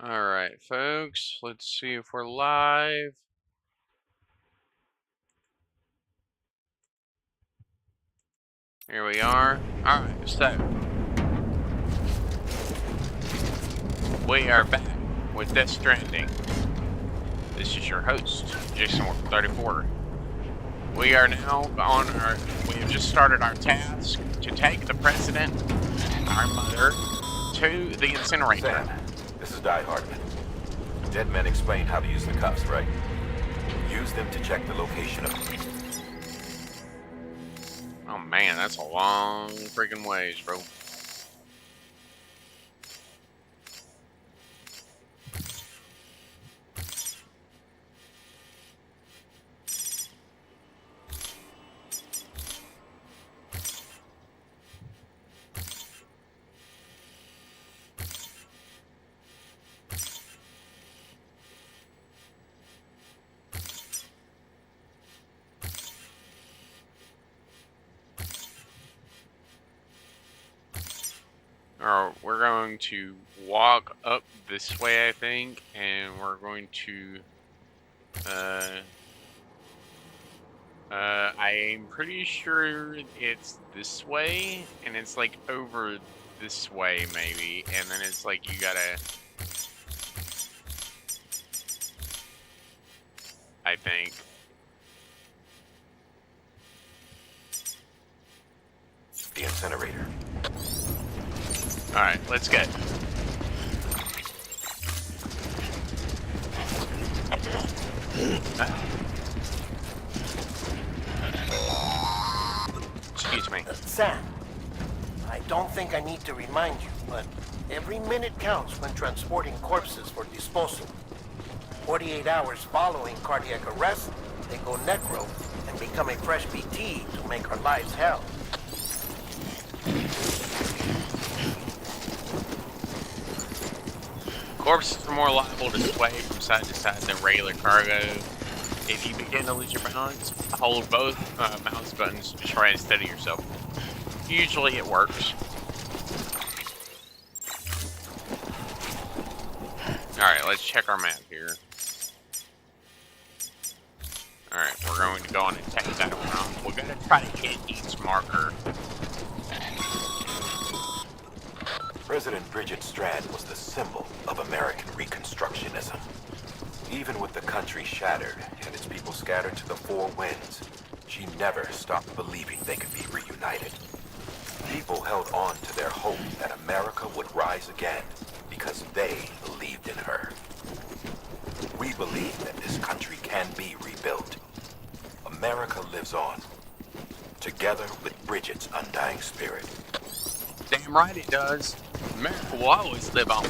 Alright, folks, let's see if we're live. Here we are. Alright, so we are back with Death Stranding. This is your host, Jason34. We are now we have just started our task to take the president, our mother, to the incinerator. Sam, this is Die Hardman. Dead men explained how to use the cuffs, right? Use them to check the location of... Oh man, that's a long freaking ways, bro. We're going to walk up this way, I think, and we're going to, I'm pretty sure it's this way, and it's like over this way, maybe, and then it's like you gotta, I think. The incinerator. Alright, let's go. Excuse me. Sam, I don't think I need to remind you, but every minute counts when transporting corpses for disposal. 48 hours following cardiac arrest, they go necro and become a fresh BT to make our lives hell. Corpses are more liable to sway from side to side than regular cargo. If you begin to lose your balance, hold both mouse buttons to try and steady yourself. Usually it works. Alright, let's check our map here. Alright, we're going to go on and take that around. We're going to try to hit each marker. President Bridget Strand was the symbol of American Reconstructionism. Even with the country shattered and its people scattered to the four winds, she never stopped believing they could be reunited. People held on to their hope that America would rise again because they believed in her. We believe that this country can be rebuilt. America lives on, together with Bridget's undying spirit. Damn right it does. America will always live on.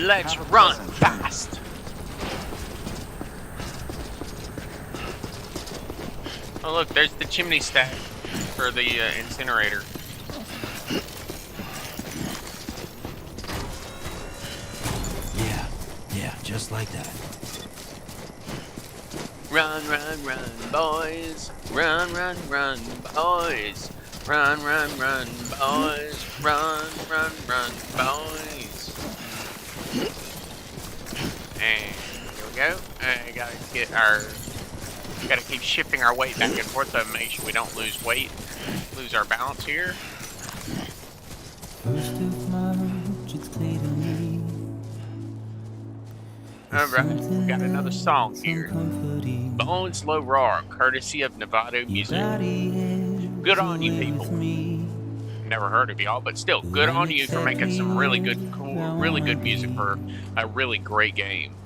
Let's run fast. Oh look, there's the chimney stack for the incinerator. Yeah, just like that. Run, run, run, boys. Run, run, run, boys. Run, run, run, boys. Run, run, run, boys. And here we go. Gotta keep shifting our weight back and forth to make sure we don't lose weight, lose our balance here. Alright, we got another song here. Bone Slow Roar, courtesy of Nevada Music. Good on you people. Never heard of y'all, but still, good on you for making some really good, cool, really good music for a really great game.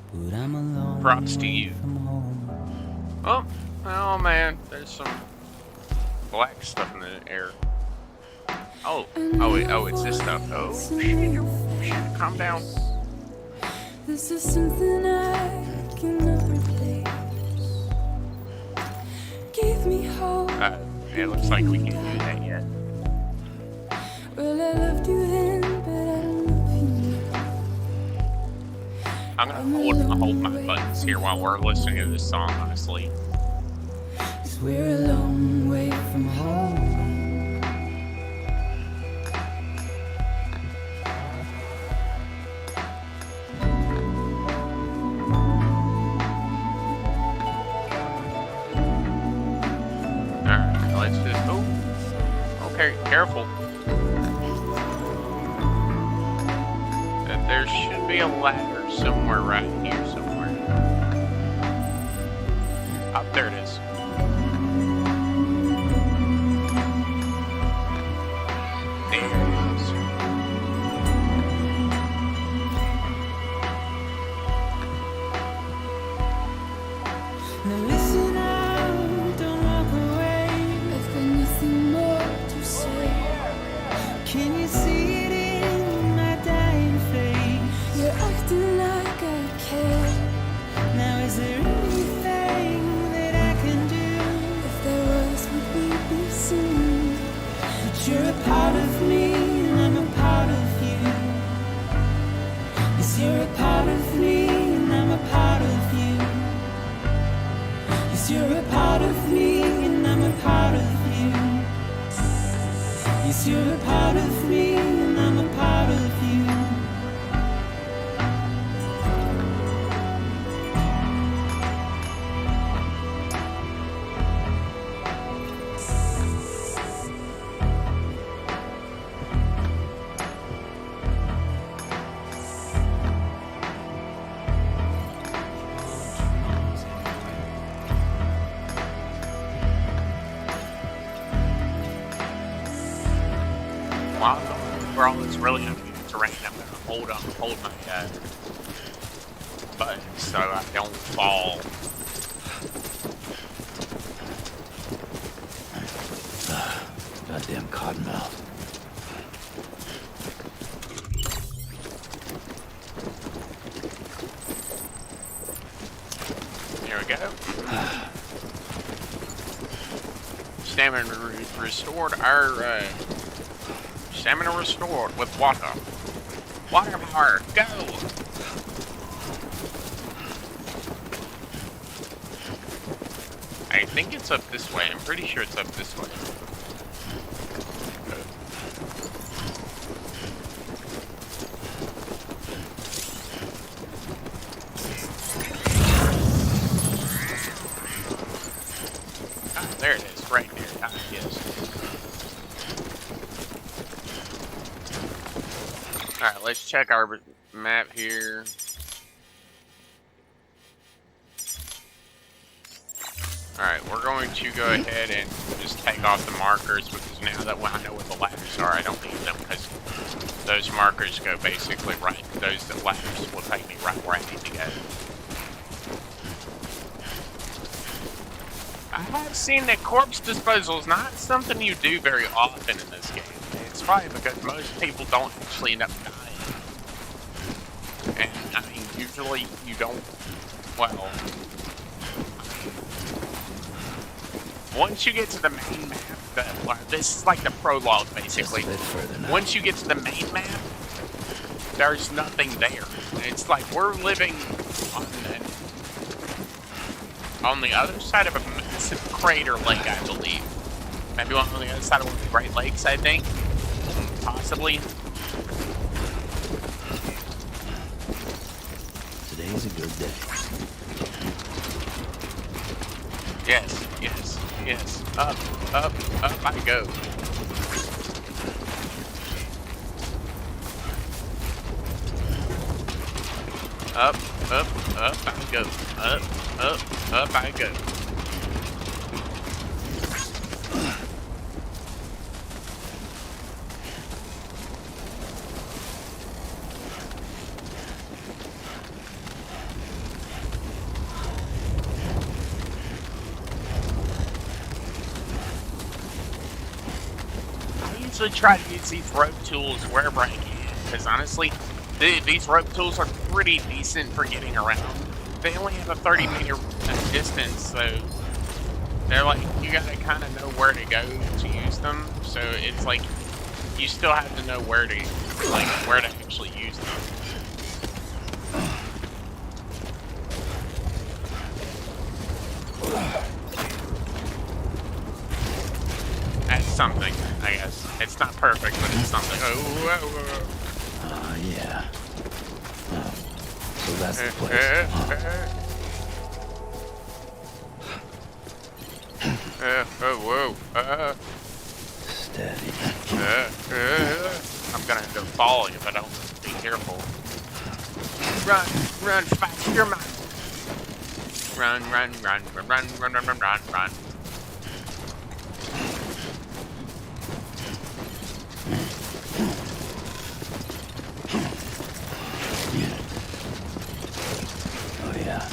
Props to you. Oh man, there's some black stuff in the air. Oh, it's this stuff. Oh, shit, calm down. This is something I cannot replace. Give me hope. It looks like we can't do that yet. Well, I loved you then, but I don't love you now. I'm gonna hold my buttons here while we're listening to this song, honestly. 'Cause we're a long way from home. let's just. Oh, okay, careful. There should be a ladder somewhere right here, somewhere. Oh, there it is. There it is. Now listen out, don't walk away. I've got nothing more to say. Can you see it in my dying face? You're acting like I care. Now is there anything that I can do? If there was, would we be seen? But you're a part of me and I'm a part of you. Yes, you're a part of me and I'm a part of you. Yes, you're a part of me and I'm a part of you. Yes, you're a part of me and I'm a part of you. While I'm going over all this really uneven terrain, I'm gonna hold my button so I don't fall. Goddamn cottonmouth. Here we go. Stamina restored. Our stamina restored with water. Water power, go! I think it's up this way. I'm pretty sure it's up this way. Ah, there it is, right there. Ah, yes. Alright, let's check our map here. Alright, we're going to go ahead and just take off the markers because now that I know where the ladders are, I don't need them because those markers go basically right. Those ladders will take me right where I need to go. I have seen that corpse disposal is not something you do very often in this game. It's probably because most people don't actually end up dying. And, I mean, usually you don't, well, once you get to the main map, this is like the prologue, basically. Just a bit further now. Once you get to the main map, there's nothing there. It's like we're living on the other side of a massive crater lake, I believe. Maybe on the other side of one of the Great Lakes, I think. Possibly. Today's a good day. Yes, yes, yes. Up, up, up I go. Up, up, up I go. Up, up I go. I usually try to use these rope tools wherever I can, because honestly, these rope tools are pretty decent for getting around. They only have a 30-meter distance, so they're like, you gotta kind of know where to go to use them. So it's like, you still have to know where to actually use them. That's something, I guess. It's not perfect, but it's something. Yeah. Oh, so that's the place. Huh. Whoa. Steady. I'm gonna end up falling if I don't be careful. Run, faster, man. Run. Oh yeah.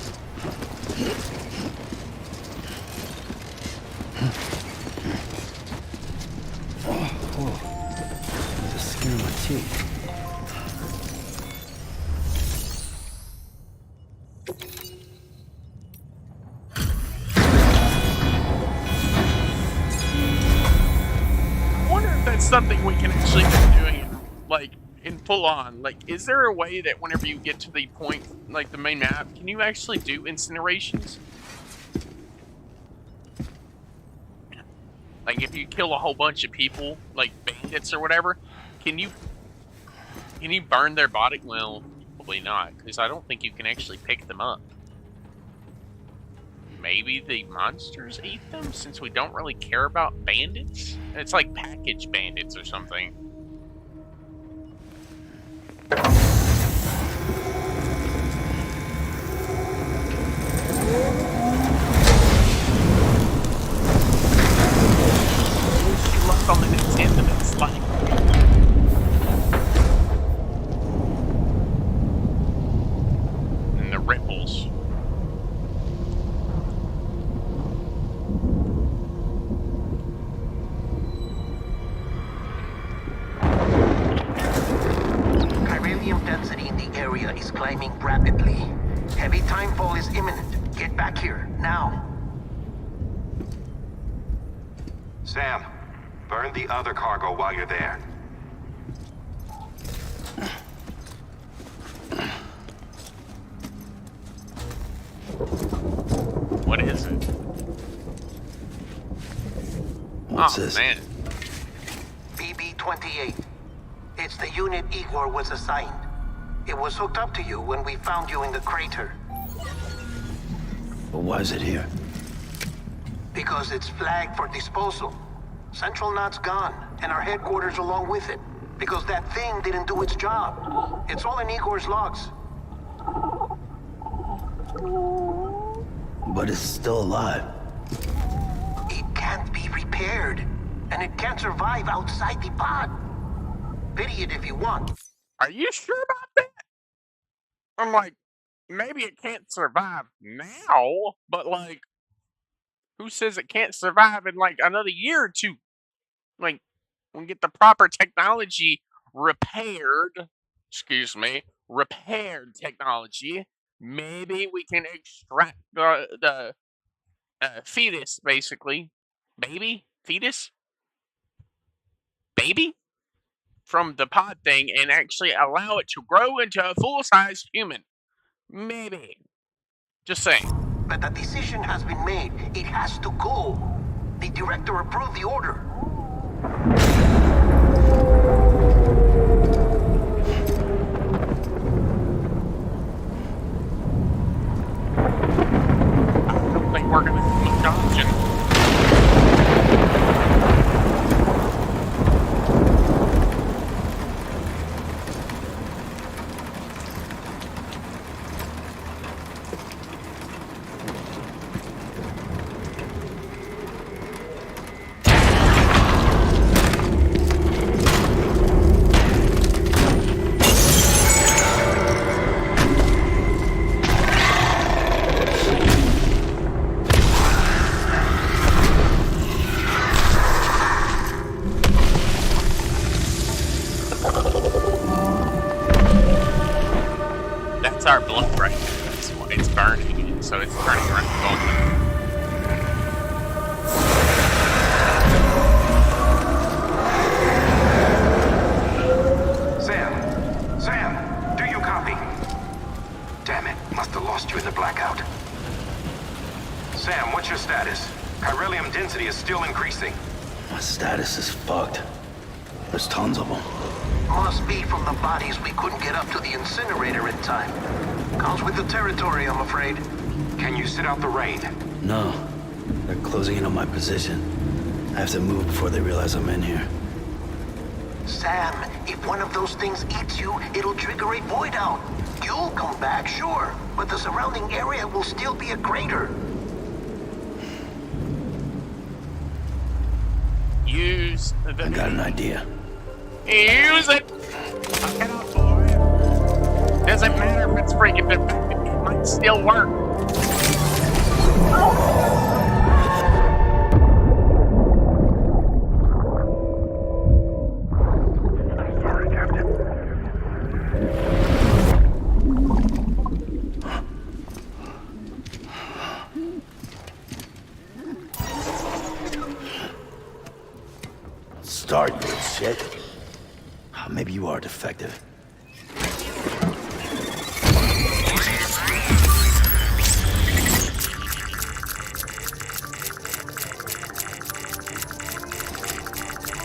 The skin of my teeth. I wonder if that's something we can actually be doing, like, in full on. Like, is there a way that whenever you get to the point, like the main map, can you actually do incinerations? Like, if you kill a whole bunch of people, like bandits or whatever, can you burn their body? Well, probably not, because I don't think you can actually pick them up. Maybe the monsters eat them, since we don't really care about bandits? It's like package bandits or something. Luck on the next end of its life. And the ripples. Chiralium density in the area is climbing rapidly. Heavy timefall is imminent. Get back here, now. Sam, burn the other cargo while you're there. What is it? What's Oh, this? man. BB-28. It's the unit Igor was assigned. It was hooked up to you when we found you in the crater. But why is it here? Because it's flagged for disposal. Central Knot's gone, and our headquarters along with it. Because that thing didn't do its job. It's all in Igor's logs. But it's still alive. It can't be repaired, and it can't survive outside the pod. Pity it if you want. Are you sure about that? I'm like, maybe it can't survive now, but like, who says it can't survive in like another year or two? Like, we get the proper technology repaired, repaired technology, maybe we can extract the fetus, basically. Fetus? Baby? From the pod thing and actually allow it to grow into a full-sized human. Maybe. Just saying. But the decision has been made. It has to go. The director approved the order. I don't think we're gonna keep dodging. That's our blood right there. That's what it's burning, and so it's turning around going. Sam, do you copy? Damn it, must have lost you in the blackout. Sam, what's your status? Chiralium density is still increasing. My status is fucked. There's tons of them. Must be from the bodies we couldn't get up to the incinerator in time. Comes with the territory, I'm afraid. Can you sit out the rain? No. They're closing in on my position. I have to move before they realize I'm in here. Sam, if one of those things eats you, it'll trigger a void out. You'll come back, sure, but the surrounding area will still be a crater. Use the... I got an idea. Use it! Knock it out, boy. Doesn't matter if it's freaking defective, it might still work. Sorry, Captain. Start, you shit. Maybe you are defective.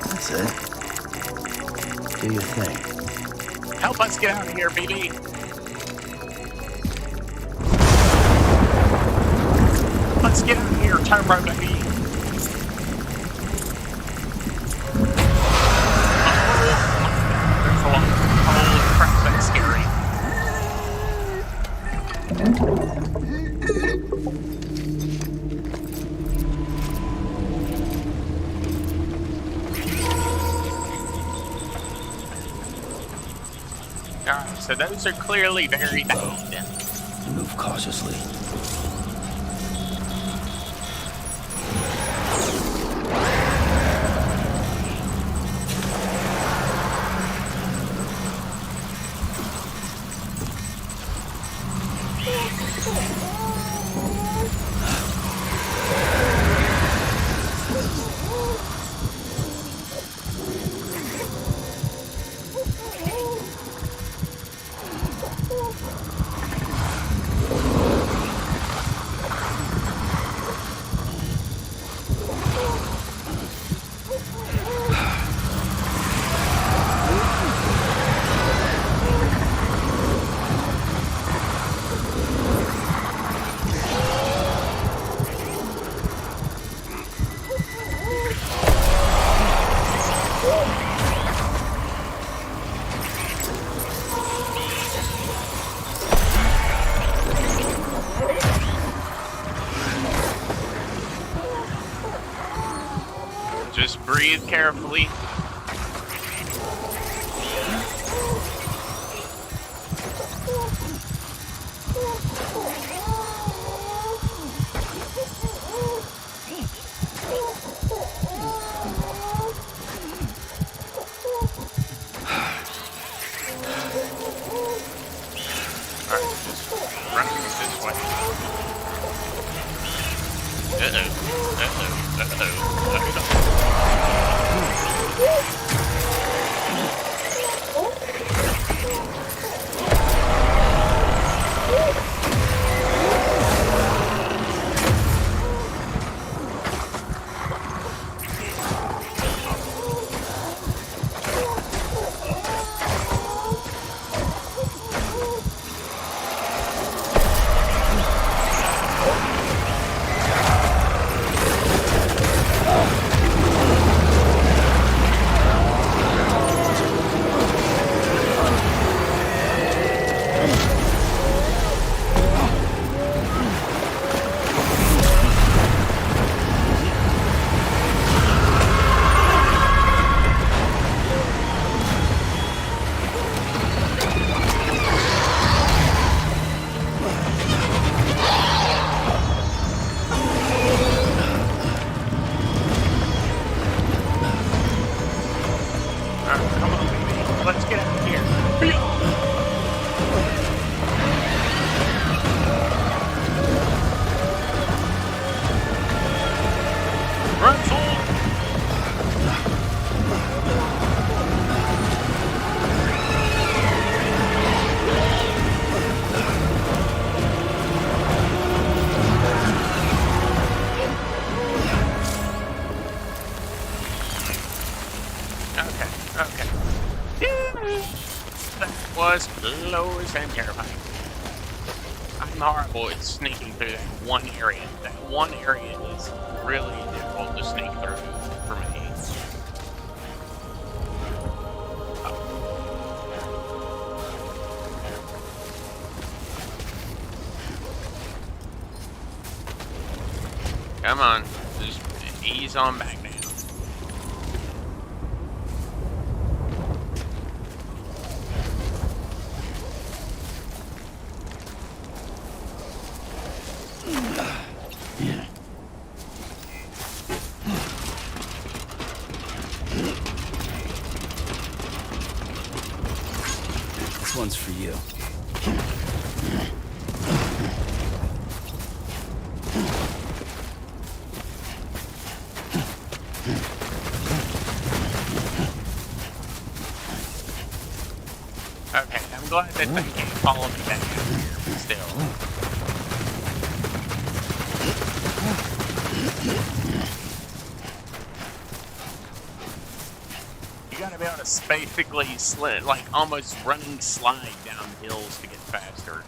That's it. Do your thing. Help us get out of here, baby. Let's get out of here, Turbo baby. There's a lot. Holy crap, that's scary. Alright, so those are clearly very bad. Move cautiously. Just breathe carefully. Alright, just run this way. Come on, baby. Let's get out of here. Run, fool! Okay. That was close and terrifying. I I'm horrible at sneaking through that one area. That one area is really difficult to sneak through for me. Come on, just ease on back now. This one's for you. Okay, I'm glad that they can't follow me back out here, but still. You gotta be able to basically like almost running slide down hills to get faster.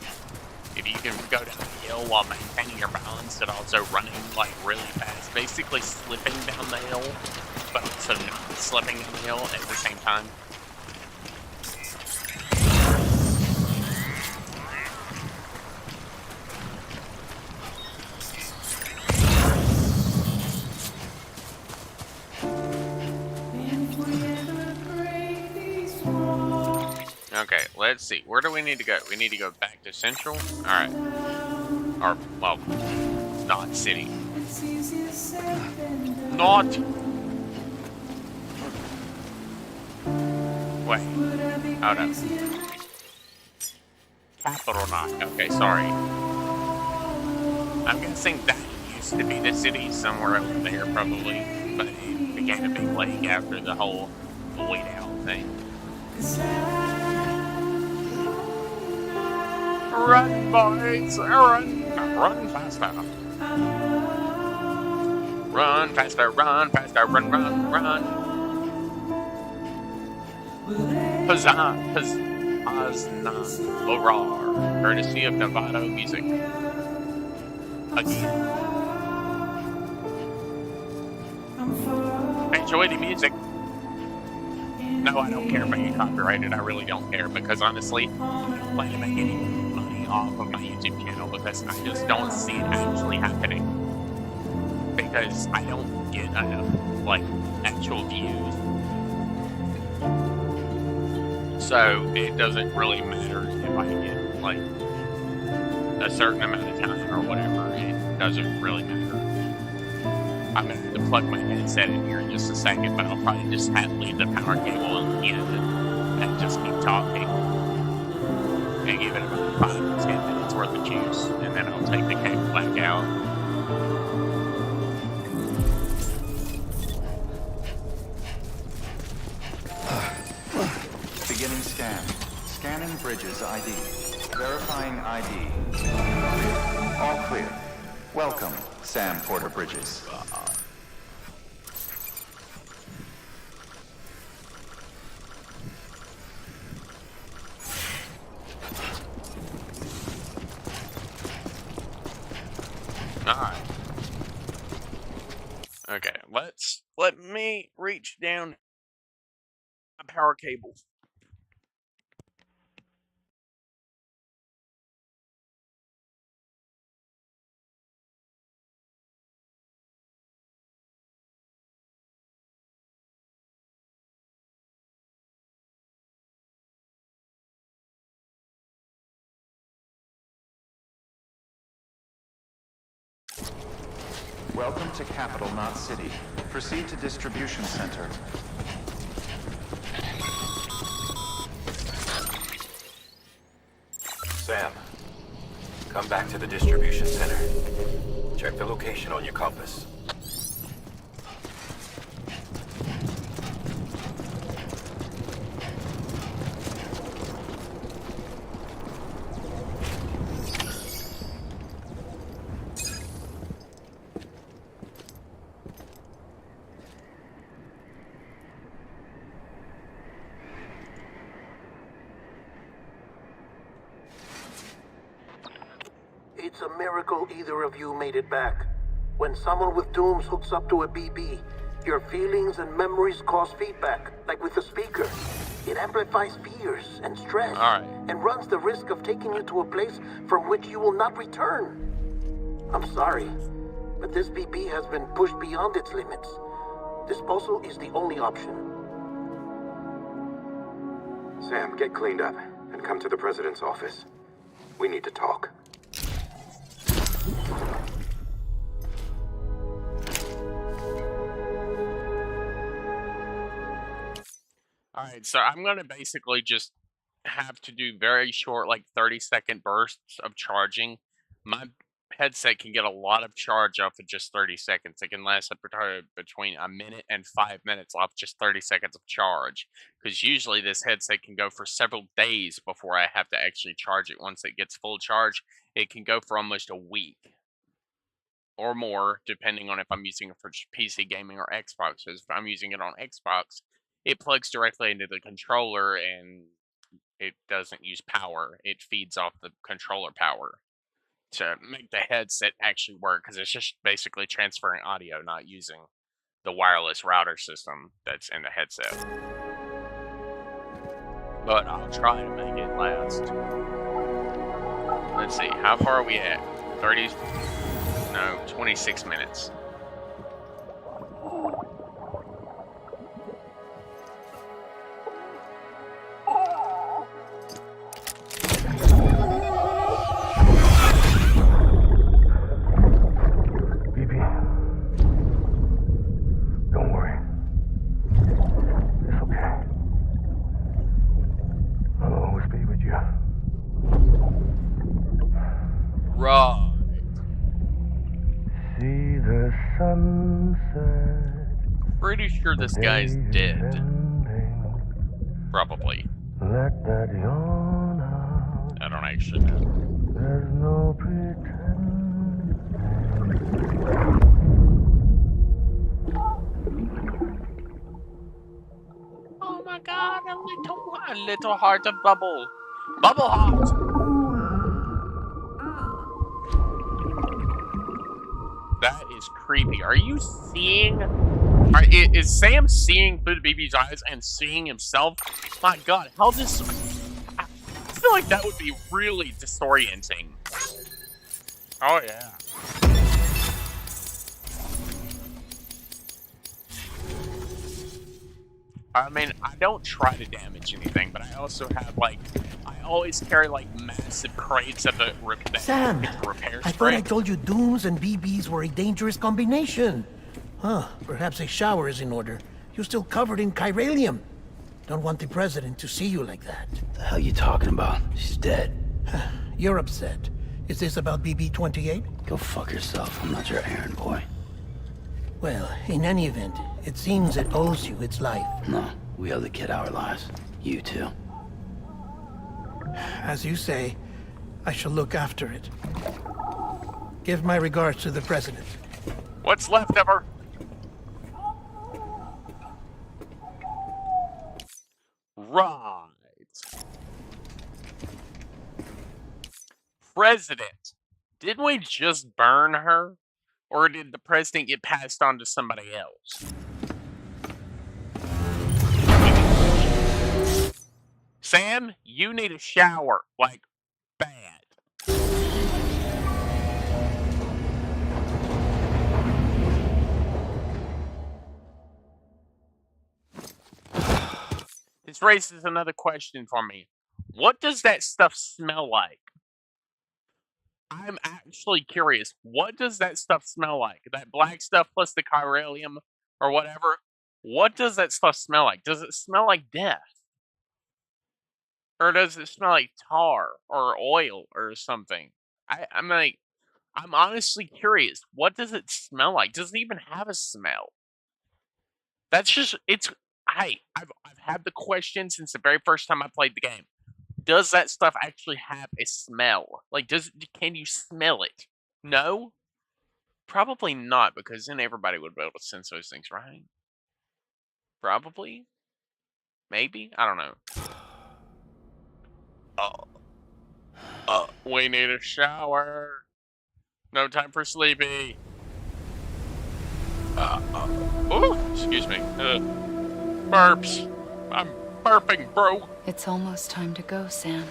If you can go down the hill while maintaining your balance and also running like really fast, basically slipping down the hill, but also not slipping down the hill at the same time. Okay, let's see. Where do we need to go? We need to go back to Central? Alright. Or, well, not City. Not! Wait. Oh, no. Capital Not. Okay, sorry. I'm guessing that used to be the city somewhere over there, probably. But it became a big lake after the whole Wait Out thing. Run, boys! Run! Run faster! Run faster, run faster, run, run, run! Huzzah! Huzzah! Hurrah! Courtesy of Nevada music. Again. Enjoy the music. No, I don't care if I get copyrighted. I really don't care because honestly, I don't plan to make any money off of my YouTube channel because I just don't see it actually happening. Because I don't get enough, like, actual views. So it doesn't really matter if I get, like, a certain amount of time or whatever. It doesn't really matter. I'm gonna have to plug my headset in here in just a second, but I'll probably just have to leave the power cable in and just keep talking. And give it about 5 to 10 minutes worth of juice, and then I'll take the cable back out. Beginning scan. Scanning Bridges ID. Verifying ID. All clear. Welcome, Sam Porter Bridges. Alright. Okay, let me reach down a power cable. Welcome to Capital Not City. Proceed to Distribution Center. Sam, come back to the distribution center. Check the location on your compass. It's a miracle either of you made it back. When someone with dooms hooks up to a BB, your feelings and memories cause feedback, like with a speaker. It amplifies fears and stress, and runs the risk of taking you to a place from which you will not return. I'm sorry, but this BB has been pushed beyond its limits. Disposal is the only option. Sam, get cleaned up and come to the president's office. We need to talk. Alright, so I'm gonna basically just have to do very short, like 30-second bursts of charging. My headset can get a lot of charge off of just 30 seconds. It can last up to between a minute and 5 minutes off just 30 seconds of charge. Because usually this headset can go for several days before I have to actually charge it. Once it gets full charge, it can go for almost a week. Or more, depending on if I'm using it for PC gaming or Xbox. Because if I'm using it on Xbox, it plugs directly into the controller and it doesn't use power. It feeds off the controller power to make the headset actually work, because it's just basically transferring audio, not using the wireless router system that's in the headset. But I'll try to make it last. Let's see, how far are we at? 26 minutes. Right. See the sunset. Pretty sure this guy's dead. Probably. Let that yawn out. I don't actually know. There's no pretending. Oh my god, a little heart of bubble. Bubble heart! That is creepy. Are you seeing? Is Sam seeing through the baby's eyes and seeing himself? My god, how this... I feel like that would be really disorienting. Oh yeah. I mean, I don't try to damage anything, but I also have, like, I always carry, like, massive crates of the Sam, repair I thought I told you dooms and BBs were a dangerous combination. Huh, perhaps a shower is in order. You're still covered in chiralium. Don't want the president to see you like that. The hell you talking about? She's dead. You're upset. Is this about BB-28? Go fuck yourself. I'm not your errand boy. Well, in any event, it seems it owes you its life. No, we owe the kid our lives. You too. As you say, I shall look after it. Give my regards to the president. What's left of her? Right. President. Didn't we just burn her? Or did the president get passed on to somebody else? Sam, you need a shower. Like, bad. This raises another question for me. What does that stuff smell like? I'm actually curious. What does that stuff smell like? That black stuff plus the chiralium or whatever? What does that stuff smell like? Does it smell like death? Or does it smell like tar or oil or something? I'm like, I'm honestly curious. What does it smell like? Does it even have a smell? That's just, I've had the question since the very first time I played the game. Does that stuff actually have a smell? Like, can you smell it? No? Probably not, because then everybody would be able to sense those things, right? Probably? Maybe? I don't know. We need a shower. No time for sleepy. Oh, excuse me. Burps. I'm burping, bro. It's almost time to go, Sam.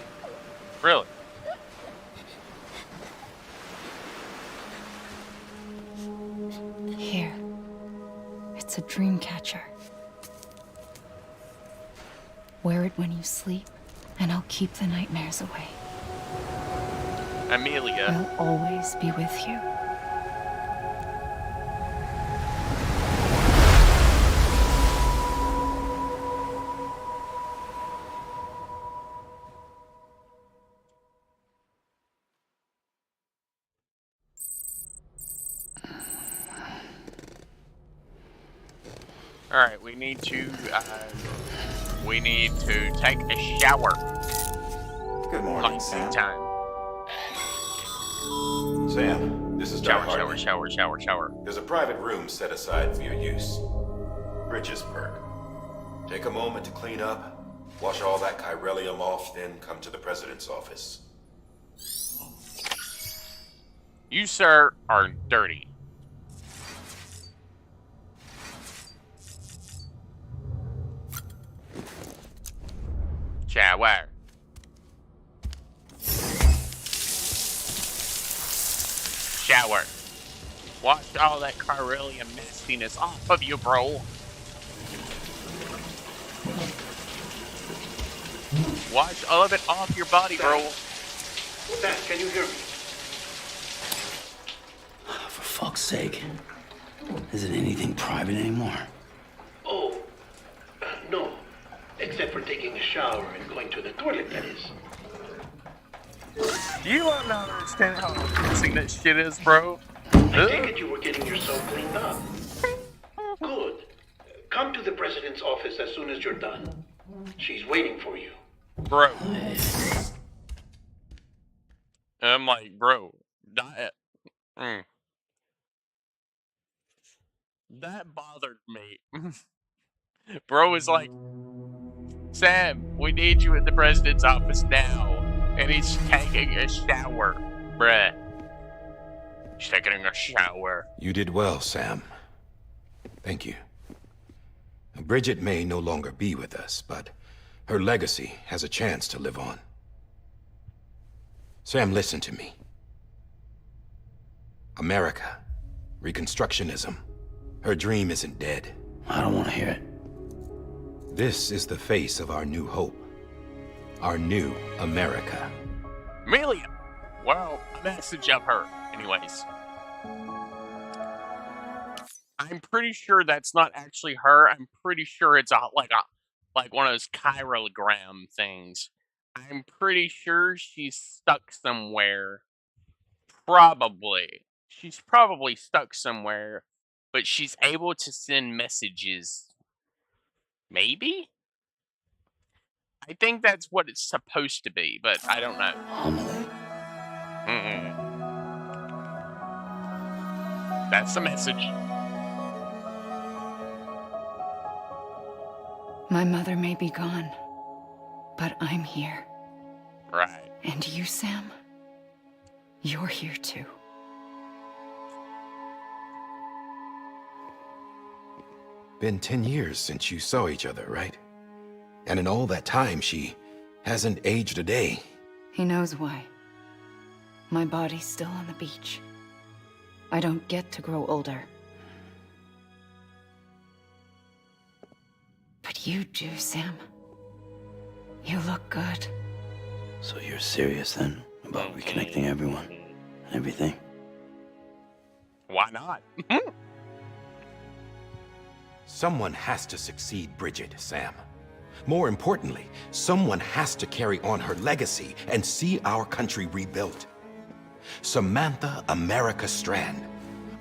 Really? Here. It's a dream catcher. Wear it when you sleep, and I'll keep the nightmares away. Amelia. I'll always be with you. Alright, we need to take a shower. Good morning, Like Sam. time. Sam, this is Doc Hartley. Shower. There's a private room set aside for your use. Bridges perk. Take a moment to clean up, wash all that chiralium off, then come to the president's office. You, sir, are dirty. Shower. Shower. Wash all that chiralium nastiness off of you, bro. Wash all of it off your body, bro. Dad, can you hear me? For fuck's sake. Isn't anything private anymore? Oh, no. Except for taking a shower and going to the toilet, that is. You don't understand how embarrassing that shit is, bro. I take it you were getting yourself cleaned up. Good. Come to the president's office as soon as you're done. She's waiting for you. Bro. I'm like, bro, that, that bothered me. Bro is like, Sam, we need you at the president's office now. And he's taking a shower, bruh. He's taking a shower. You did well, Sam. Thank you. Bridget may no longer be with us, but her legacy has a chance to live on. Sam, listen to me. America, Reconstructionism, her dream isn't dead. I don't want to hear it. This is the face of our new hope. Our new America. Amelia! Well, a message of her. Anyways. I'm pretty sure that's not actually her. I'm pretty sure it's like one of those chirogram things. I'm pretty sure she's stuck somewhere. Probably. She's probably stuck somewhere, but she's able to send messages. Maybe? I think that's what it's supposed to be, but I don't know. Homily. That's the message. My mother may be gone, but I'm here. Right. And you, Sam, you're here too. Been 10 years since you saw each other, right? And in all that time, she hasn't aged a day. He knows why. My body's still on the beach. I don't get to grow older. But you do, Sam. You look good. So you're serious then about reconnecting everyone and everything? Why not? Someone has to succeed Bridget, Sam. More importantly, someone has to carry on her legacy and see our country rebuilt. Samantha America Strand,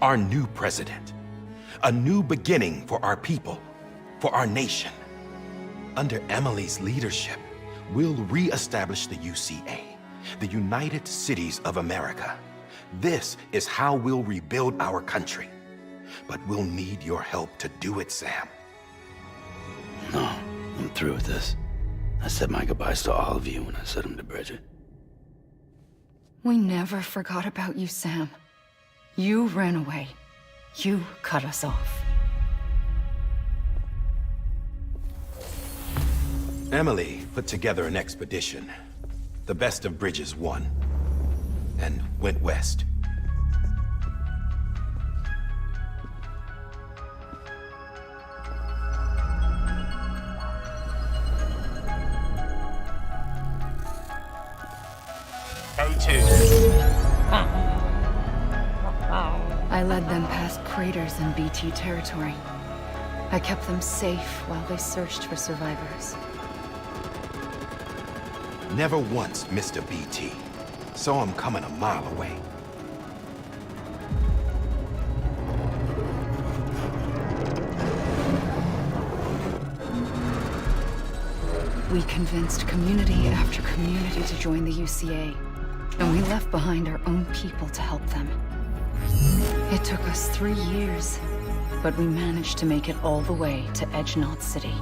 our new president. A new beginning for our people, for our nation. Under Emily's leadership, we'll re-establish the UCA, the United Cities of America. This is how we'll rebuild our country. But we'll need your help to do it, Sam. No, I'm through with this. I said my goodbyes to all of you when I said them to Bridget. We never forgot about you, Sam. You ran away. You cut us off. Emily put together an expedition. The best of Bridges won. And went west. I led them past craters in BT territory. I kept them safe while they searched for survivors. Never once missed a BT. Saw him coming a mile away. We convinced community after community to join the UCA, and we left behind our own people to help them. It took us 3 years, but we managed to make it all the way to Edge Knot City.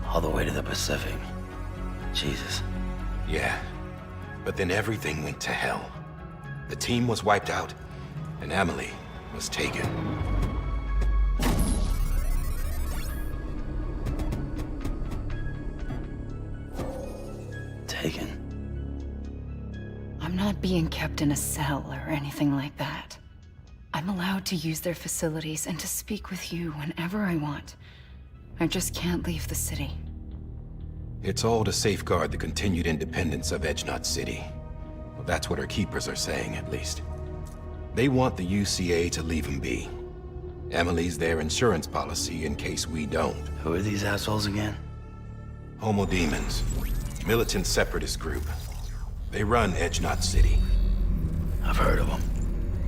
All the way to the Pacific. Jesus. Yeah. But then everything went to hell. The team was wiped out, and Emily was taken. Taken. I'm not being kept in a cell or anything like that. I'm allowed to use their facilities and to speak with you whenever I want. I just can't leave the city. It's all to safeguard the continued independence of Edge Knot City. Well, that's what our keepers are saying, at least. They want the UCA to leave them be. Emily's their insurance policy in case we don't. Who are these assholes again? Homo Demons. Militant separatist group. They run Edge Knot City. I've heard of them.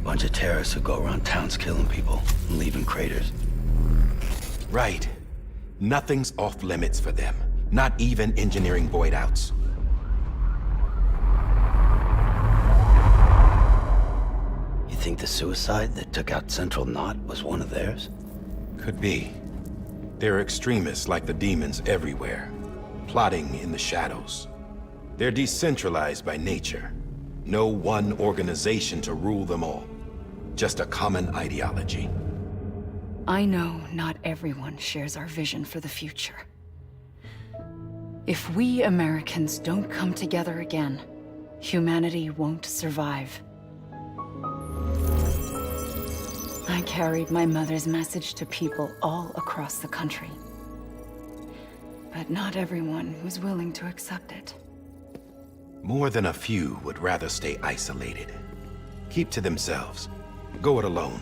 Bunch of terrorists who go around towns killing people and leaving craters. Right. Nothing's off limits for them. Not even engineering void outs. You think the suicide that took out Central Knot was one of theirs? Could be. There are extremists like the demons everywhere, plotting in the shadows. They're decentralized by nature. No one organization to rule them all. Just a common ideology. I know not everyone shares our vision for the future. If we Americans don't come together again, humanity won't survive. I carried my mother's message to people all across the country. But not everyone was willing to accept it. More than a few would rather stay isolated. Keep to themselves. Go it alone.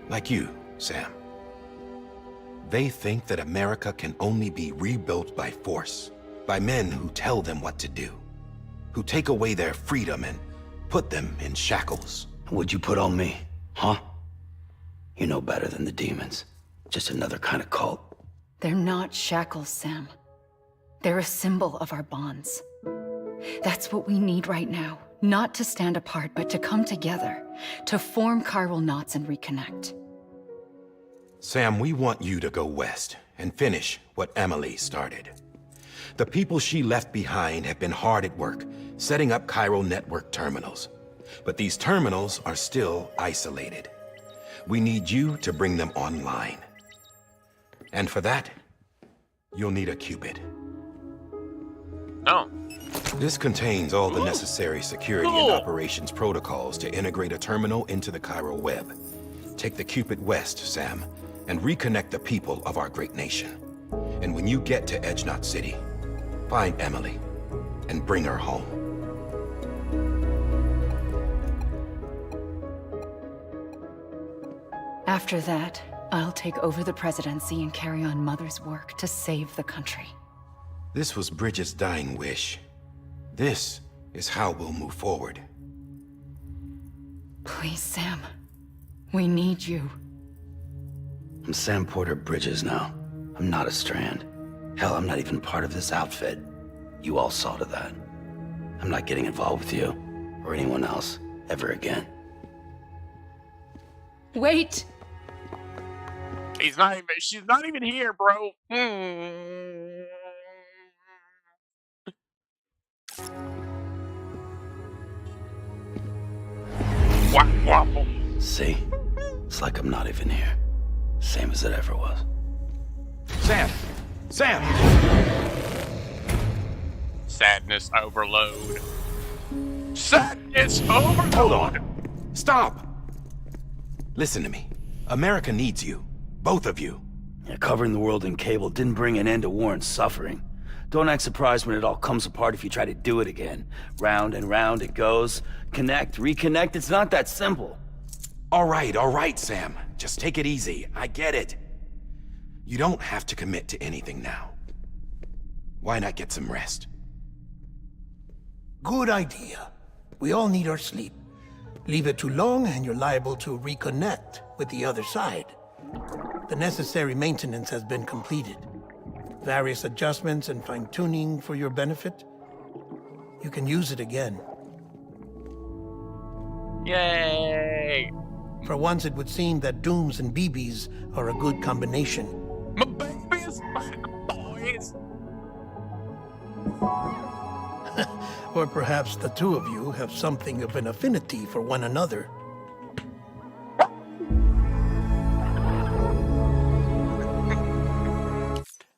Like you, Sam. They think that America can only be rebuilt by force, by men who tell them what to do, who take away their freedom and put them in shackles. What'd you put on me, huh? You know better than the demons. Just another kind of cult. They're not shackles, Sam. They're a symbol of our bonds. That's what we need right now. Not to stand apart, but to come together, to form chiral knots and reconnect. Sam, we want you to go west and finish what Emily started. The people she left behind have been hard at work, setting up chiral network terminals. But these terminals are still isolated. We need you to bring them online. And for that, you'll need a Cupid. Oh. This contains all the necessary security and operations protocols to integrate a terminal into the chiral web. Take the Cupid west, Sam, and reconnect the people of our great nation. And when you get to Edge Knot City, find Emily and bring her home. After that, I'll take over the presidency and carry on Mother's work to save the country. This was Bridget's dying wish. This is how we'll move forward. Please, Sam. We need you. I'm Sam Porter Bridges now. I'm not a Strand. Hell, I'm not even part of this outfit. You all saw to that. I'm not getting involved with you, or anyone else, ever again. Wait! She's not even here, bro. Waffle. See? It's like I'm not even here. Same as it ever was. Sam! Sam! Sadness overload. Sadness overload! Hold on! Stop! Listen to me. America needs you. Both of you. Yeah, covering the world in cable didn't bring an end to war and suffering. Don't act surprised when it all comes apart if you try to do it again. Round and round it goes. Connect, reconnect, it's not that simple. All right, Sam. Just take it easy. I get it. You don't have to commit to anything now. Why not get some rest? Good idea. We all need our sleep. Leave it too long and you're liable to reconnect with the other side. The necessary maintenance has been completed. Various adjustments and fine-tuning for your benefit. You can use it again. Yay! For once, it would seem that Dooms and BBs are a good combination. My baby's back, boys! Or perhaps the two of you have something of an affinity for one another.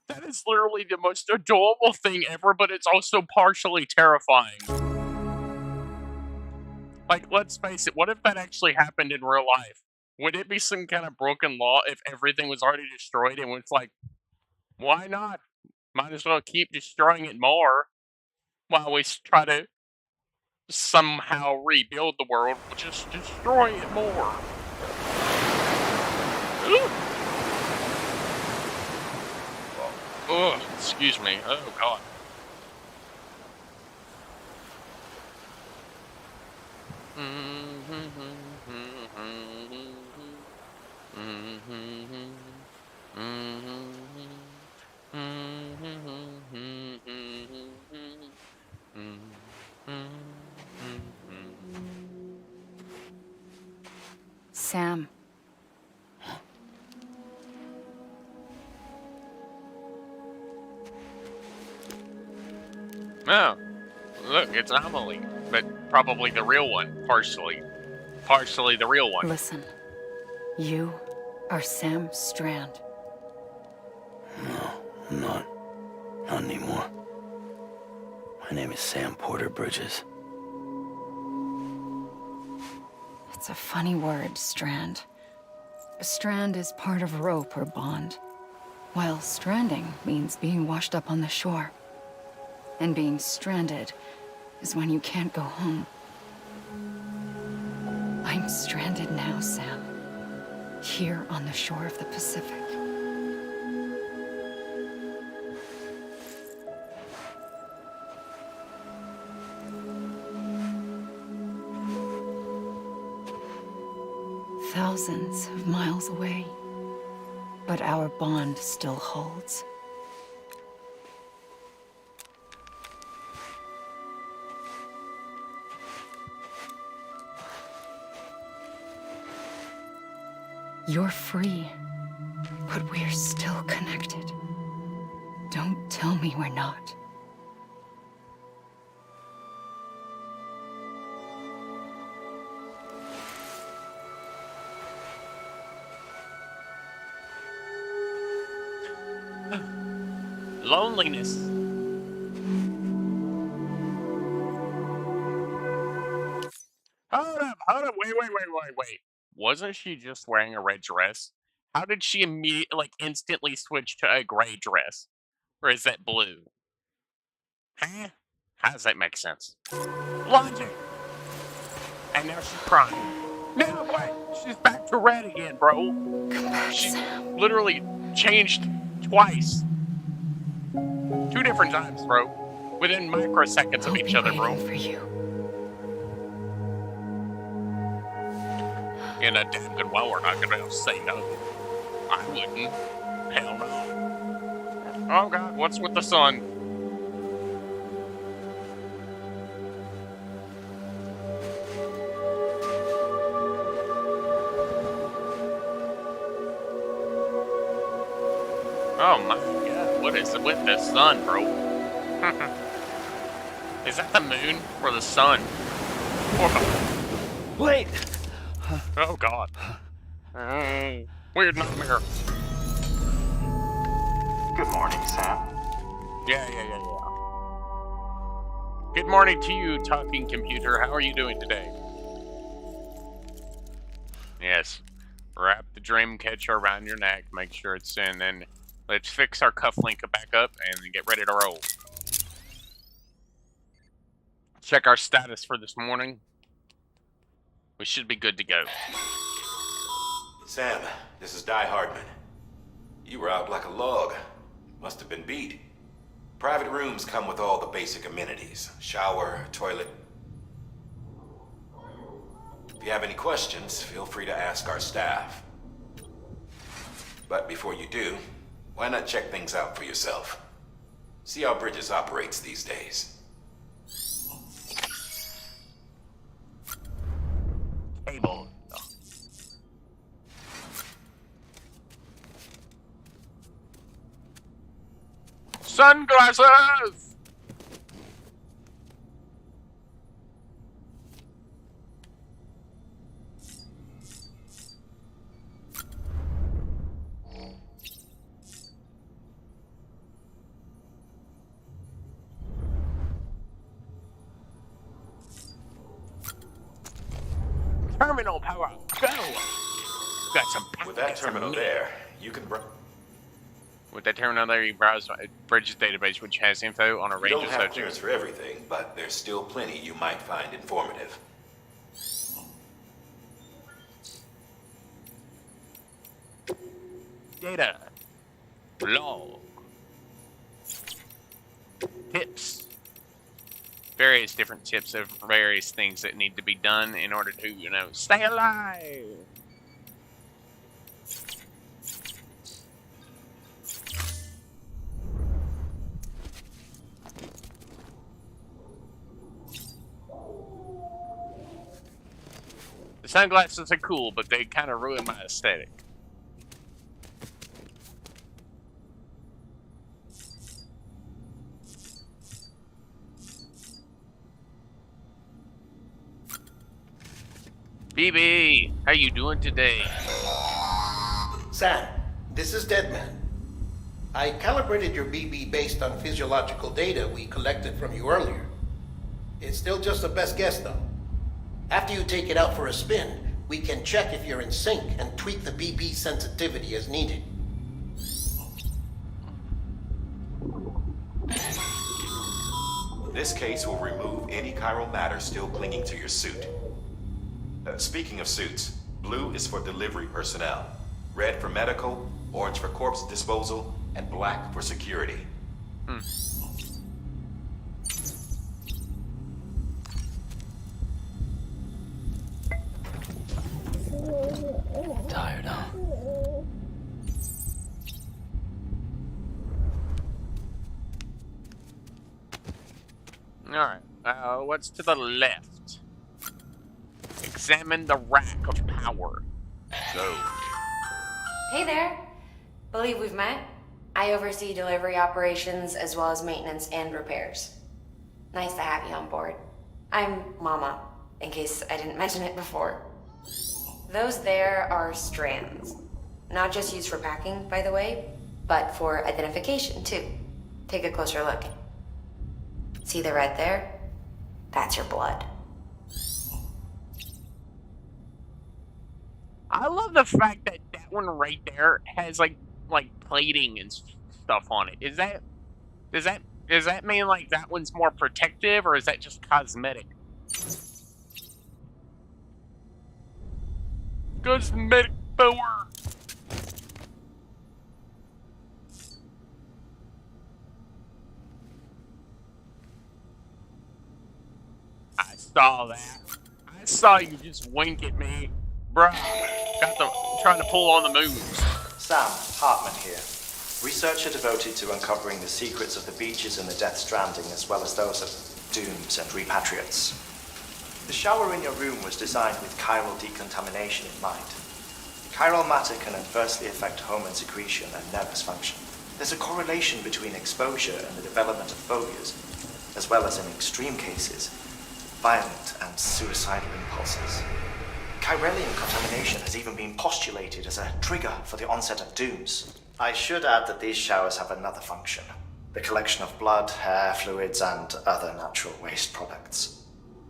That is literally the most adorable thing ever, but it's also partially terrifying. Like, let's face it, what if that actually happened in real life? Would it be some kind of broken law if everything was already destroyed and it's like, why not? Might as well keep destroying it more while we try to somehow rebuild the world. We'll just destroy it more. Ooh. Oh, excuse me. Oh, God. Sam. Oh, look, it's Amelie, but probably the real one, partially. Partially the real one. Listen. You are Sam Strand. No, I'm not. Not anymore. My name is Sam Porter Bridges. It's a funny word, Strand. A strand is part of rope or bond, while stranding means being washed up on the shore. And being stranded is when you can't go home. I'm stranded now, Sam. Here on the shore of the Pacific. Thousands of miles away, but our bond still holds. You're free, but we're still connected. Don't tell me we're not. Loneliness. Hold up, wait. Wasn't she just wearing a red dress? How did she immediately, instantly switch to a gray dress? Or is that blue? Huh? How does that make sense? Logic! And now she's crying. No, wait! She's back to red again, bro! Come back, She Sam. literally changed twice. 2 different times, bro. Within microseconds of I'll each be other, bro. waiting for you. In a damn good well, we're not gonna be able to say no. I wouldn't. Hell no. Oh God, what's with the sun? Oh my God, what is it with this sun, bro? Is that the moon or the sun? Or both? Wait! Oh God. Weird nightmare. Good morning, Sam. Yeah. Good morning to you, talking computer. How are you doing today? Yes. Wrap the dream catcher around your neck. Make sure it's in. And let's fix our cufflink back up and get ready to roll. Check our status for this morning. We should be good to go. Sam, this is Die Hardman. You were out like a log. Must have been beat. Private rooms come with all the basic amenities. Shower, toilet. If you have any questions, feel free to ask our staff. But before you do, why not check things out for yourself? See how Bridges operates these days. Table. Sunglasses! Terminal power, go! Got some. With that terminal there, you can With that terminal there, you browse Bridges database, which has info on a You range don't of have subjects. clearance for everything, but there's still plenty you might find informative. Data. Log. Tips. Various different tips of various things that need to be done in order to, stay alive. The sunglasses are cool, but they kind of ruin my aesthetic. BB, how you doing today? Sam, this is Deadman. I calibrated your BB based on physiological data we collected from you earlier. It's still just a best guess, though. After you take it out for a spin, we can check if you're in sync and tweak the BB sensitivity as needed. This case will remove any chiral matter still clinging to your suit. Speaking of suits, blue is for delivery personnel, red for medical, orange for corpse disposal, and black for security. Tired, huh? Alright, what's to the left? Examine the rack of power. Go. Hey there. Believe we've met. I oversee delivery operations as well as maintenance and repairs. Nice to have you on board. I'm Mama, in case I didn't mention it before. Those there are strands. Not just used for packing, by the way, but for identification too. Take a closer look. See the red there? That's your blood. I love the fact that that one right there has like plating and stuff on it. Does that mean like that one's more protective, or is that just cosmetic? Cosmetic power. I saw that. I saw you just wink at me. Bruh, trying to pull on the moves. Sam, Hartman here. Researcher devoted to uncovering the secrets of the beaches in the Death Stranding as well as those of dooms and repatriates. The shower in your room was designed with chiral decontamination in mind. Chiral matter can adversely affect hormone secretion and nervous function. There's a correlation between exposure and the development of phobias, as well as in extreme cases, violent and suicidal impulses. Chiralium contamination has even been postulated as a trigger for the onset of dooms. I should add that these showers have another function: the collection of blood, hair, fluids, and other natural waste products.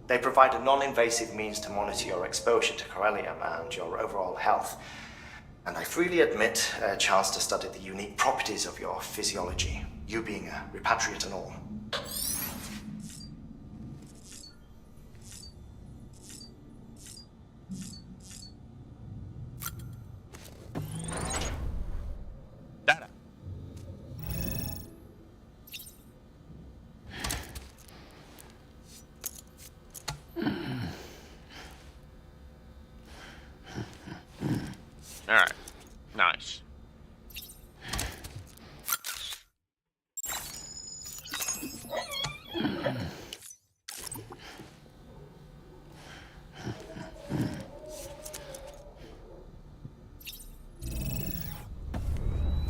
They provide a non-invasive means to monitor your exposure to chiralium and your overall health. And I freely admit a chance to study the unique properties of your physiology, you being a repatriate and all. Data. Alright. Nice.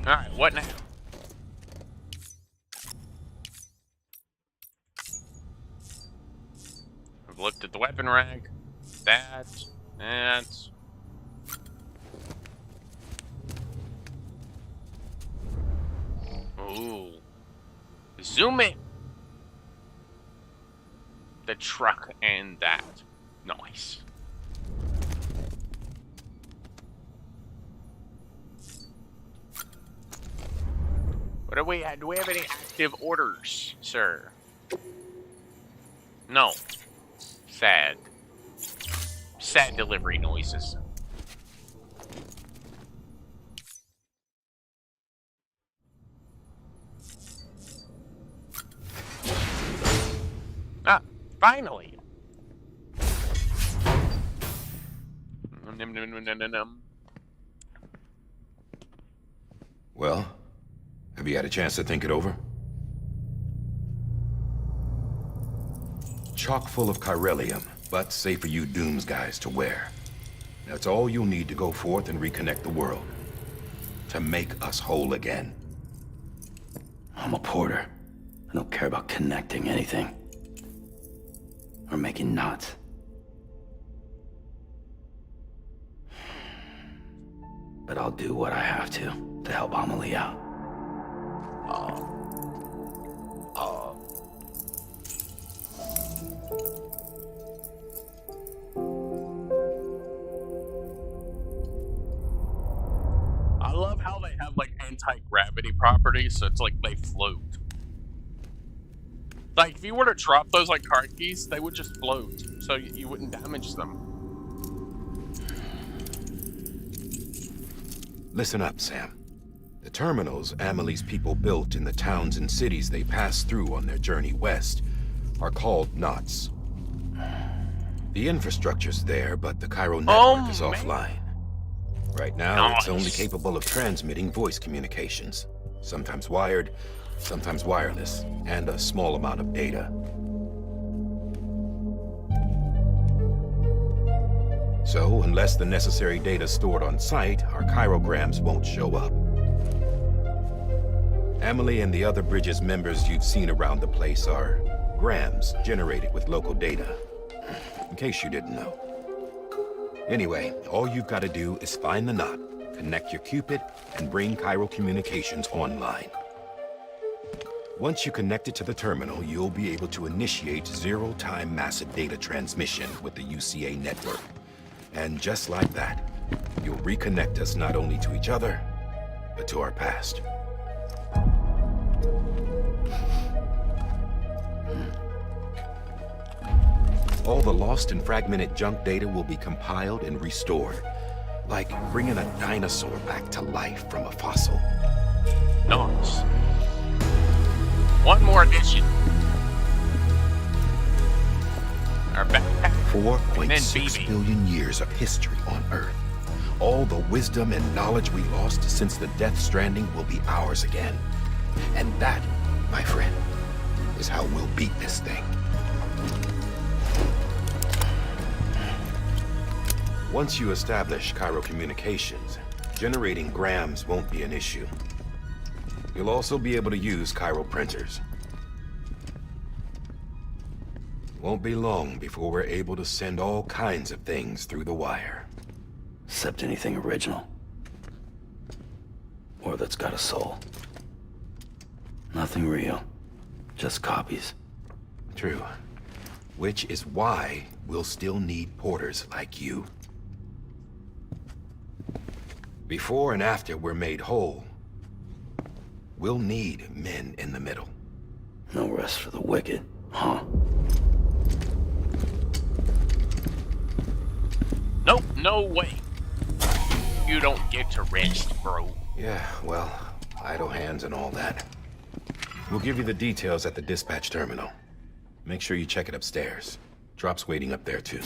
Alright, what now? I've looked at the weapon rack. That. Ooh. Zoom in. The truck and that. Nice. What do we have? Do we have any active orders, sir? No. Sad. Sad delivery noises. Ah, finally. Well, have you had a chance to think it over? Chock full of chiralium, but safe for you Dooms guys to wear. That's all you'll need to go forth and reconnect the world. To make us whole again. I'm a porter. I don't care about connecting anything. Or making knots. But I'll do what I have to help Amelie out. I love how they have like anti-gravity properties, so it's like they float. Like if you were to drop those like car keys, they would just float, so you wouldn't damage them. Listen up, Sam. The terminals Amelie's people built in the towns and cities they passed through on their journey west are called knots. The infrastructure's there, but the Cairo network is offline. Right now, it's only capable of transmitting voice communications. Sometimes wired, sometimes wireless, and a small amount of data. So, unless the necessary data stored on site, our chirograms won't show up. Amelie and the other Bridges members you've seen around the place are grams generated with local data. In case you didn't know. Anyway, all you've got to do is find the knot, connect your Cupid, and bring Cairo communications online. Once you connect it to the terminal, you'll be able to initiate zero-time massive data transmission with the UCA network. And just like that, you'll reconnect us not only to each other, but to our past. All the lost and fragmented junk data will be compiled and restored. Like bringing a dinosaur back to life from a fossil. Nice. One more addition. Our backpack. 4.6 billion years of history on Earth. All the wisdom and knowledge we lost since the Death Stranding will be ours again. And that, my friend, is how we'll beat this thing. Once you establish Cairo communications, generating grams won't be an issue. You'll also be able to use Cairo printers. Won't be long before we're able to send all kinds of things through the wire. Except anything original. Or that's got a soul. Nothing real. Just copies. True. Which is why we'll still need porters like you. Before and after we're made whole, we'll need men in the middle. No rest for the wicked, huh? Nope, no way. You don't get to rest, bro. Yeah, well, idle hands and all that. We'll give you the details at the dispatch terminal. Make sure you check it upstairs. Drop's waiting up there, too.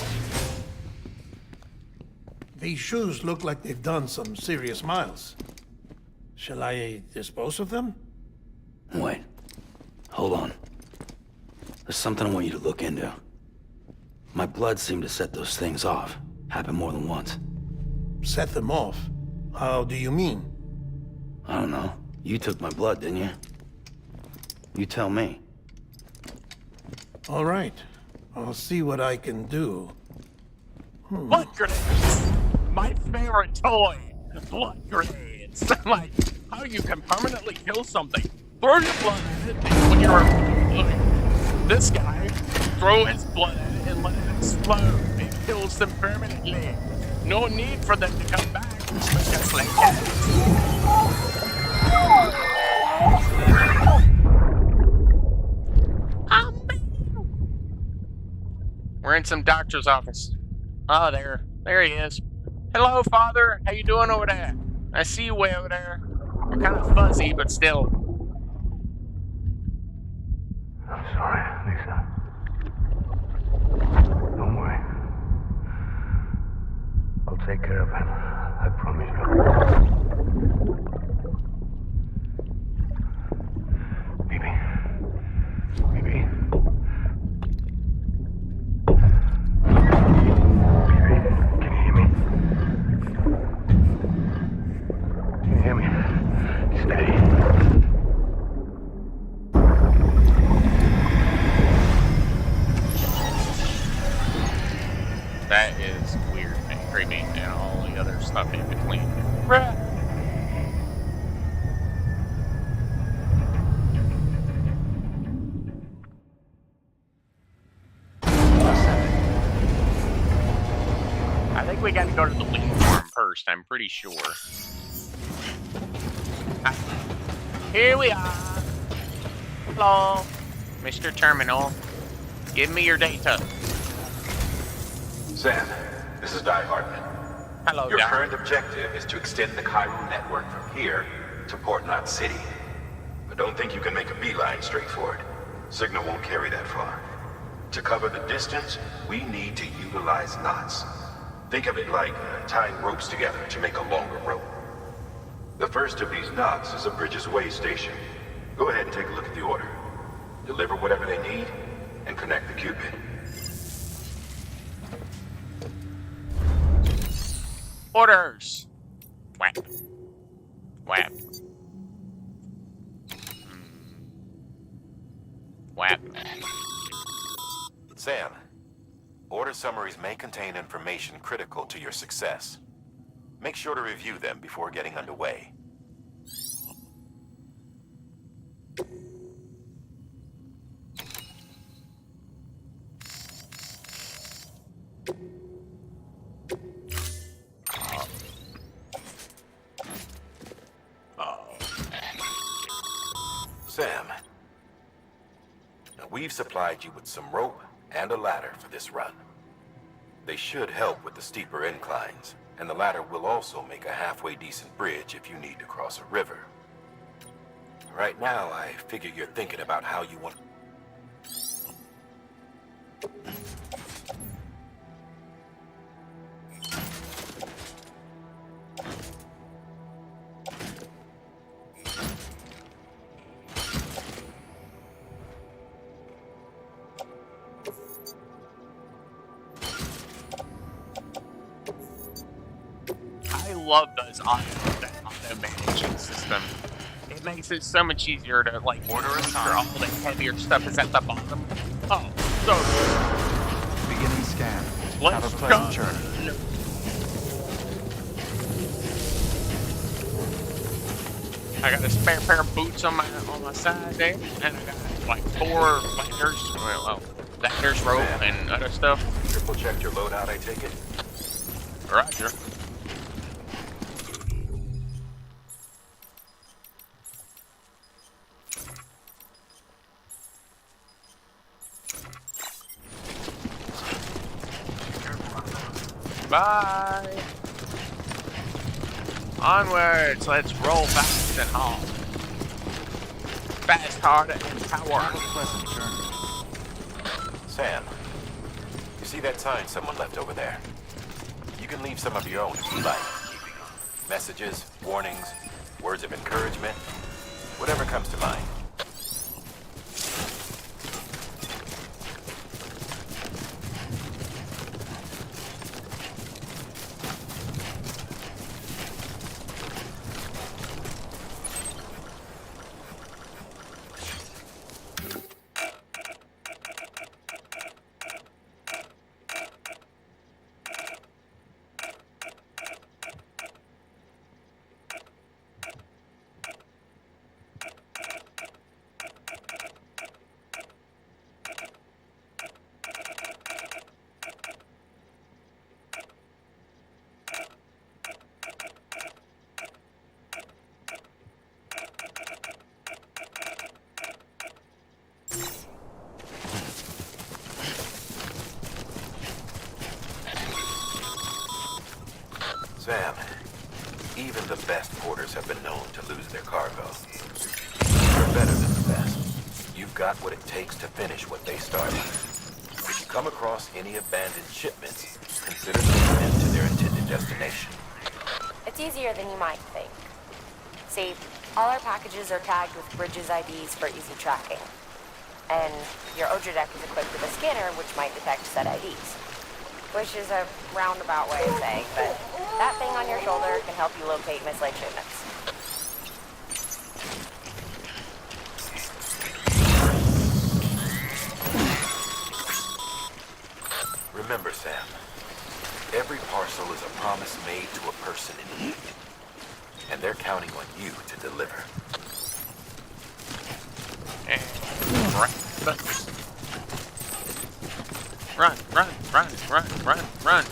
These shoes look like they've done some serious miles. Shall I dispose of them? Wait. Hold on. There's something I want you to look into. My blood seemed to set those things off. Happened more than once. Set them off? How do you mean? I don't know. You took my blood, didn't you? You tell me. All right. I'll see what I can do. Blood grenades! My favorite toy! Blood grenades! Like, how you can permanently kill something. Throw your blood at it when you're... Look, this guy, throw his blood at it and let it explode. It kills them permanently. No need for them to come back. Just like that. We're in some doctor's office. Oh, there he is. Hello, Father. How you doing over there? I see you way over there. You're kind of fuzzy, but still. I'm sorry, Lisa. Don't worry. I'll take care of him. I promise you. Baby. Baby. Can you hear me? Can you hear me? Steady. That is weird and creepy and all the other stuff in between. I think we gotta go to the lead farm first, I'm pretty sure. Here we are. Hello, Mr. Terminal. Give me your data. Sam, this is Di Hartman. Hello, Your Doc. current objective is to extend the Cairo network from here to Port Knot City. But don't think you can make a beeline straight for it. Signal won't carry that far. To cover the distance, we need to utilize knots. Think of it like tying ropes together to make a longer rope. The first of these knots is a Bridges Way station. Go ahead and take a look at the order. Deliver whatever they need, and connect the Cupid. Orders. Whap. Whap. Whap. Sam, order summaries may contain information critical to your success. Make sure to review them before getting underway. Sam, now we've supplied you with some rope and a ladder for this run. They should help with the steeper inclines, and the ladder will also make a halfway decent bridge if you need to cross a river. Right now, I figure you're thinking about how you want... I love that auto managing system. It makes it so much easier to like order all the heavier stuff is at the bottom. Oh, start. Beginning scan. Let's Have a pleasant go. journey. I got a spare pair of boots on my side there, and I got like 4 ladders, rope, and other stuff. Triple check your loadout, I take it? Roger. Bye. Onwards, let's roll fast and hard. Fast, hard, and power. Have a pleasant journey. Sam, you see that sign someone left over there? You can leave some of your own if you like. Messages, warnings, words of encouragement, whatever comes to mind. Sam, even the best porters have been known to lose their cargo. You're better than the best. You've got what it takes to finish what they started. If you come across any abandoned shipments, consider taking them to their intended destination. It's easier than you might think. See, all our packages are tagged with Bridges IDs for easy tracking. And your Odra deck is equipped with a scanner which might detect said IDs. Which is a roundabout way of saying, but that thing on your shoulder can help you locate mislaid shipments. Remember, Sam, every parcel is a promise made to a person in need. And they're counting on you to deliver. Run, run, run, run, run, run.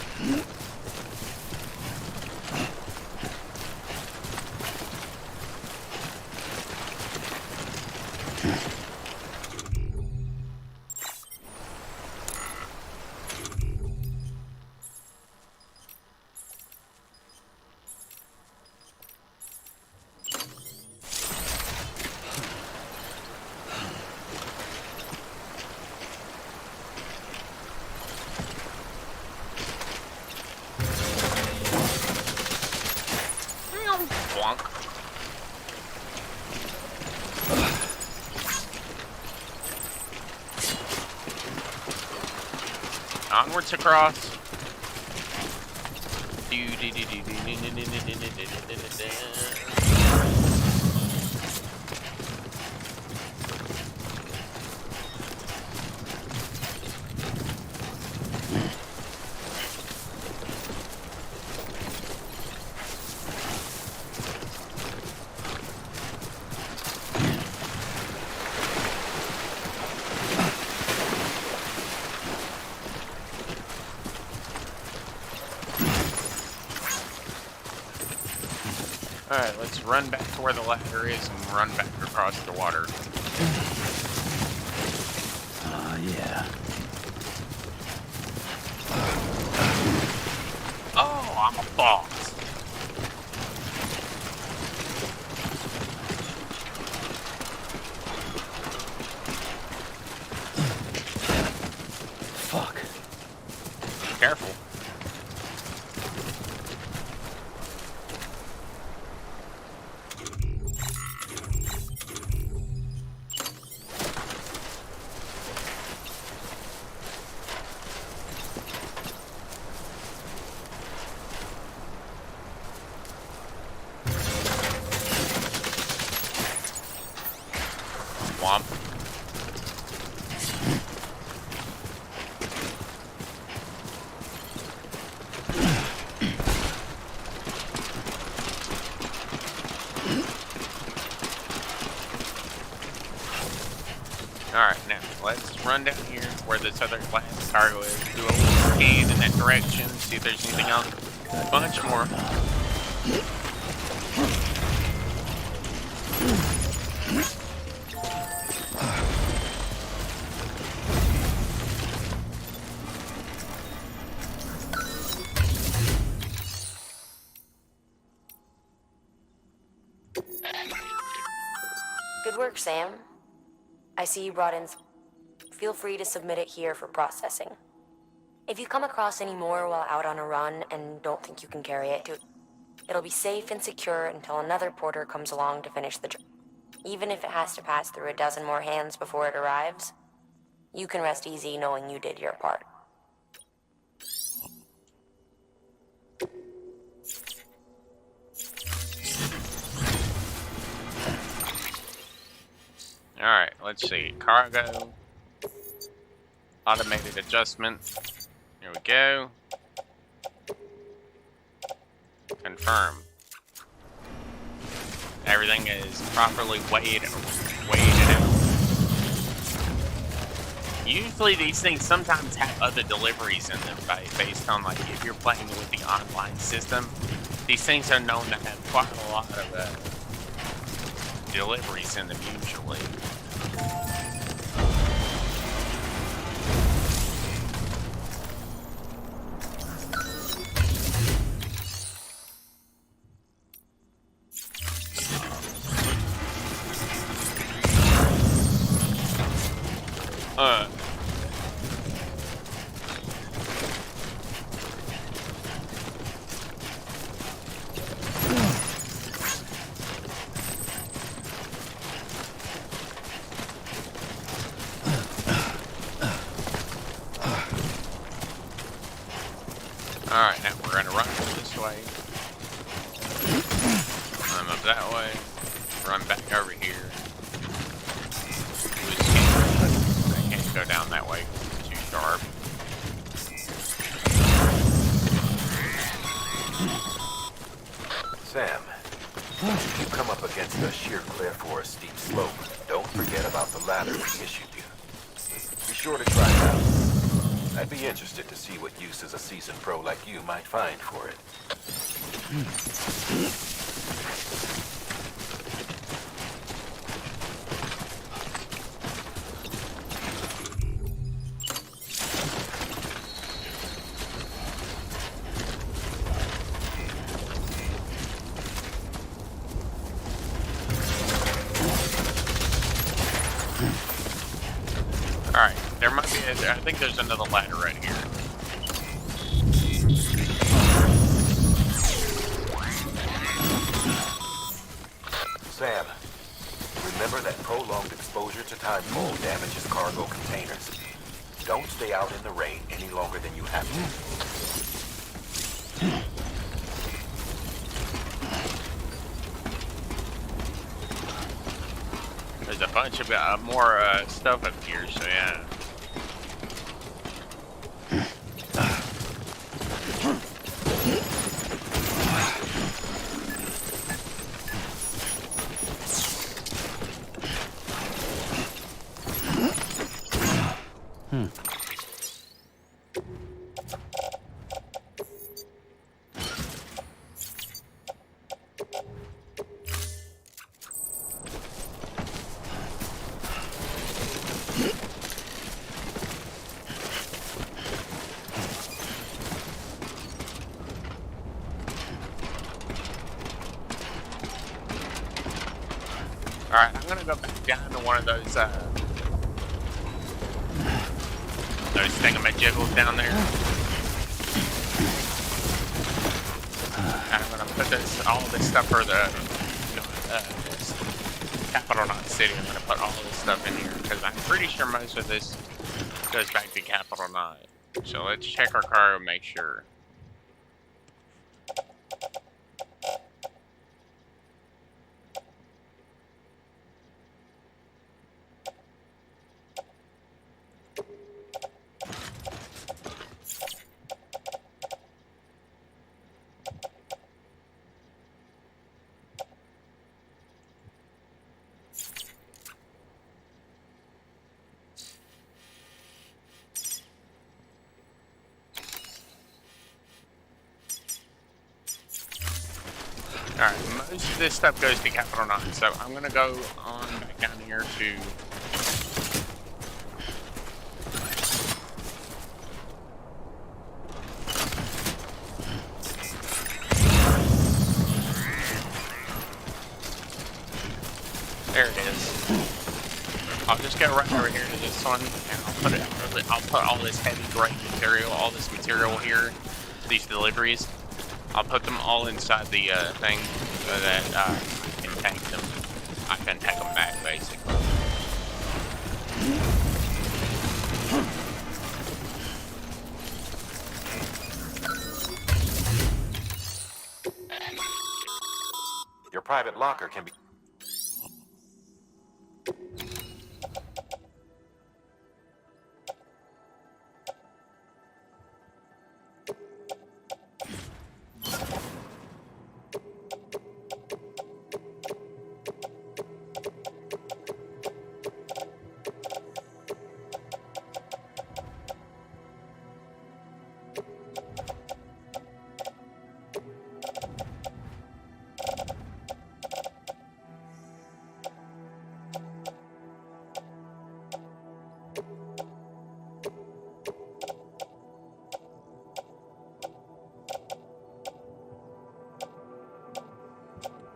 Onwards across. Alright, let's run back to where the ladder is and run back across the water. Yeah. Oh, I'm a boss. Fuck. Careful. run down here where this other last cargo is, do a little scan in that direction, see if there's anything else. Bunch more. Good work, Sam. I see you brought in. Feel free to submit it here for processing. If you come across any more while out on a run and don't think you can carry it, it'll be safe and secure until another porter comes along to finish the job. Even if it has to pass through a dozen more hands before it arrives, you can rest easy knowing you did your part. Alright, let's see. Cargo. Automated adjustment. Here we go. Confirm. Everything is properly weighed out. Usually these things sometimes have other deliveries in them, based on like if you're playing with the online system. These things are known to have quite a lot of deliveries in them usually. Alright, now we're gonna run this way. Run up that way. Run back over here. I can't go down that way because it's too sharp. Sam, if you come up against a sheer cliff or a steep slope, don't forget about the ladder we issued you. Be sure to try it out. I'd be interested to see what uses a seasoned pro like you might find for it. Alright, there might be, I think there's another ladder right here. Sam, remember that prolonged exposure to timefall damages cargo containers. Don't stay out in the rain any longer than you have to. There's a bunch of more stuff up here, so yeah. Alright, I'm gonna go back down to one of those thingamajiggles down there. And I'm gonna put all this stuff for the, Capital Knot City. I'm gonna put all this stuff in here because I'm pretty sure most of this goes back to Capital Knot. So let's check our car and make sure. most of this stuff goes to Capital 9, so I'm gonna go on back down here to... There it is. I'll just go right over here to this one, and I'll put all this heavy grain material, all this material here, these deliveries. I'll put them all inside the thing so that I can take them. I can take them back, basically. Your private locker can be...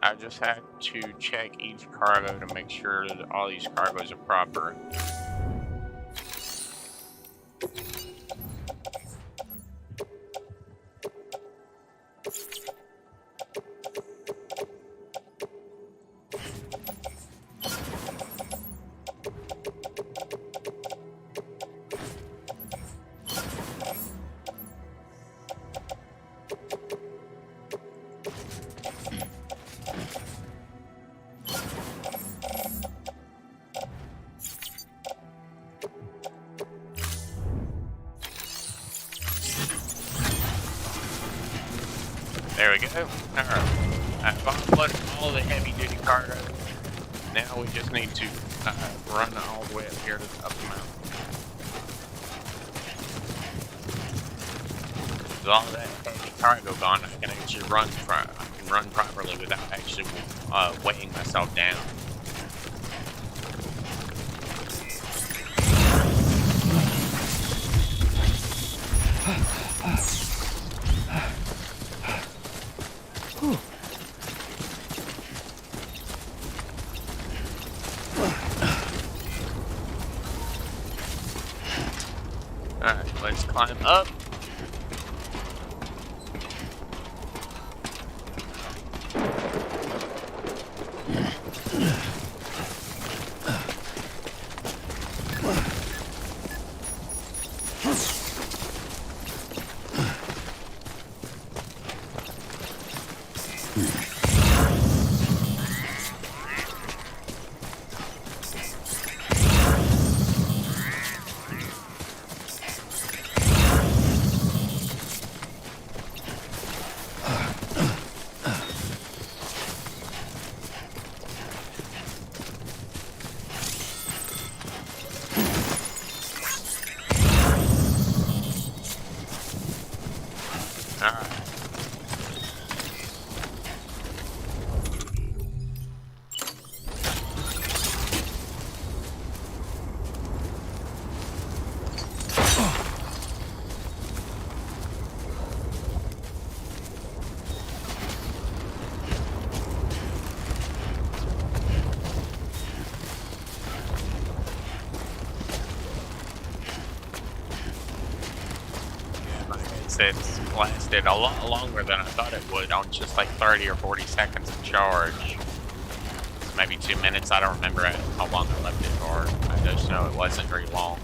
I just had to check each cargo to make sure that all these cargoes are proper. There we go. Alright. I've unloaded all the heavy duty cargo. Now we just need to run all the way up here to up the mountain. With all that heavy cargo gone, I can actually run properly without actually weighing myself down. Alright, let's climb up. It lasted a lot longer than I thought it would on just like 30 or 40 seconds of charge. Maybe 2 minutes, I don't remember how long I left it for. I just know it wasn't very long.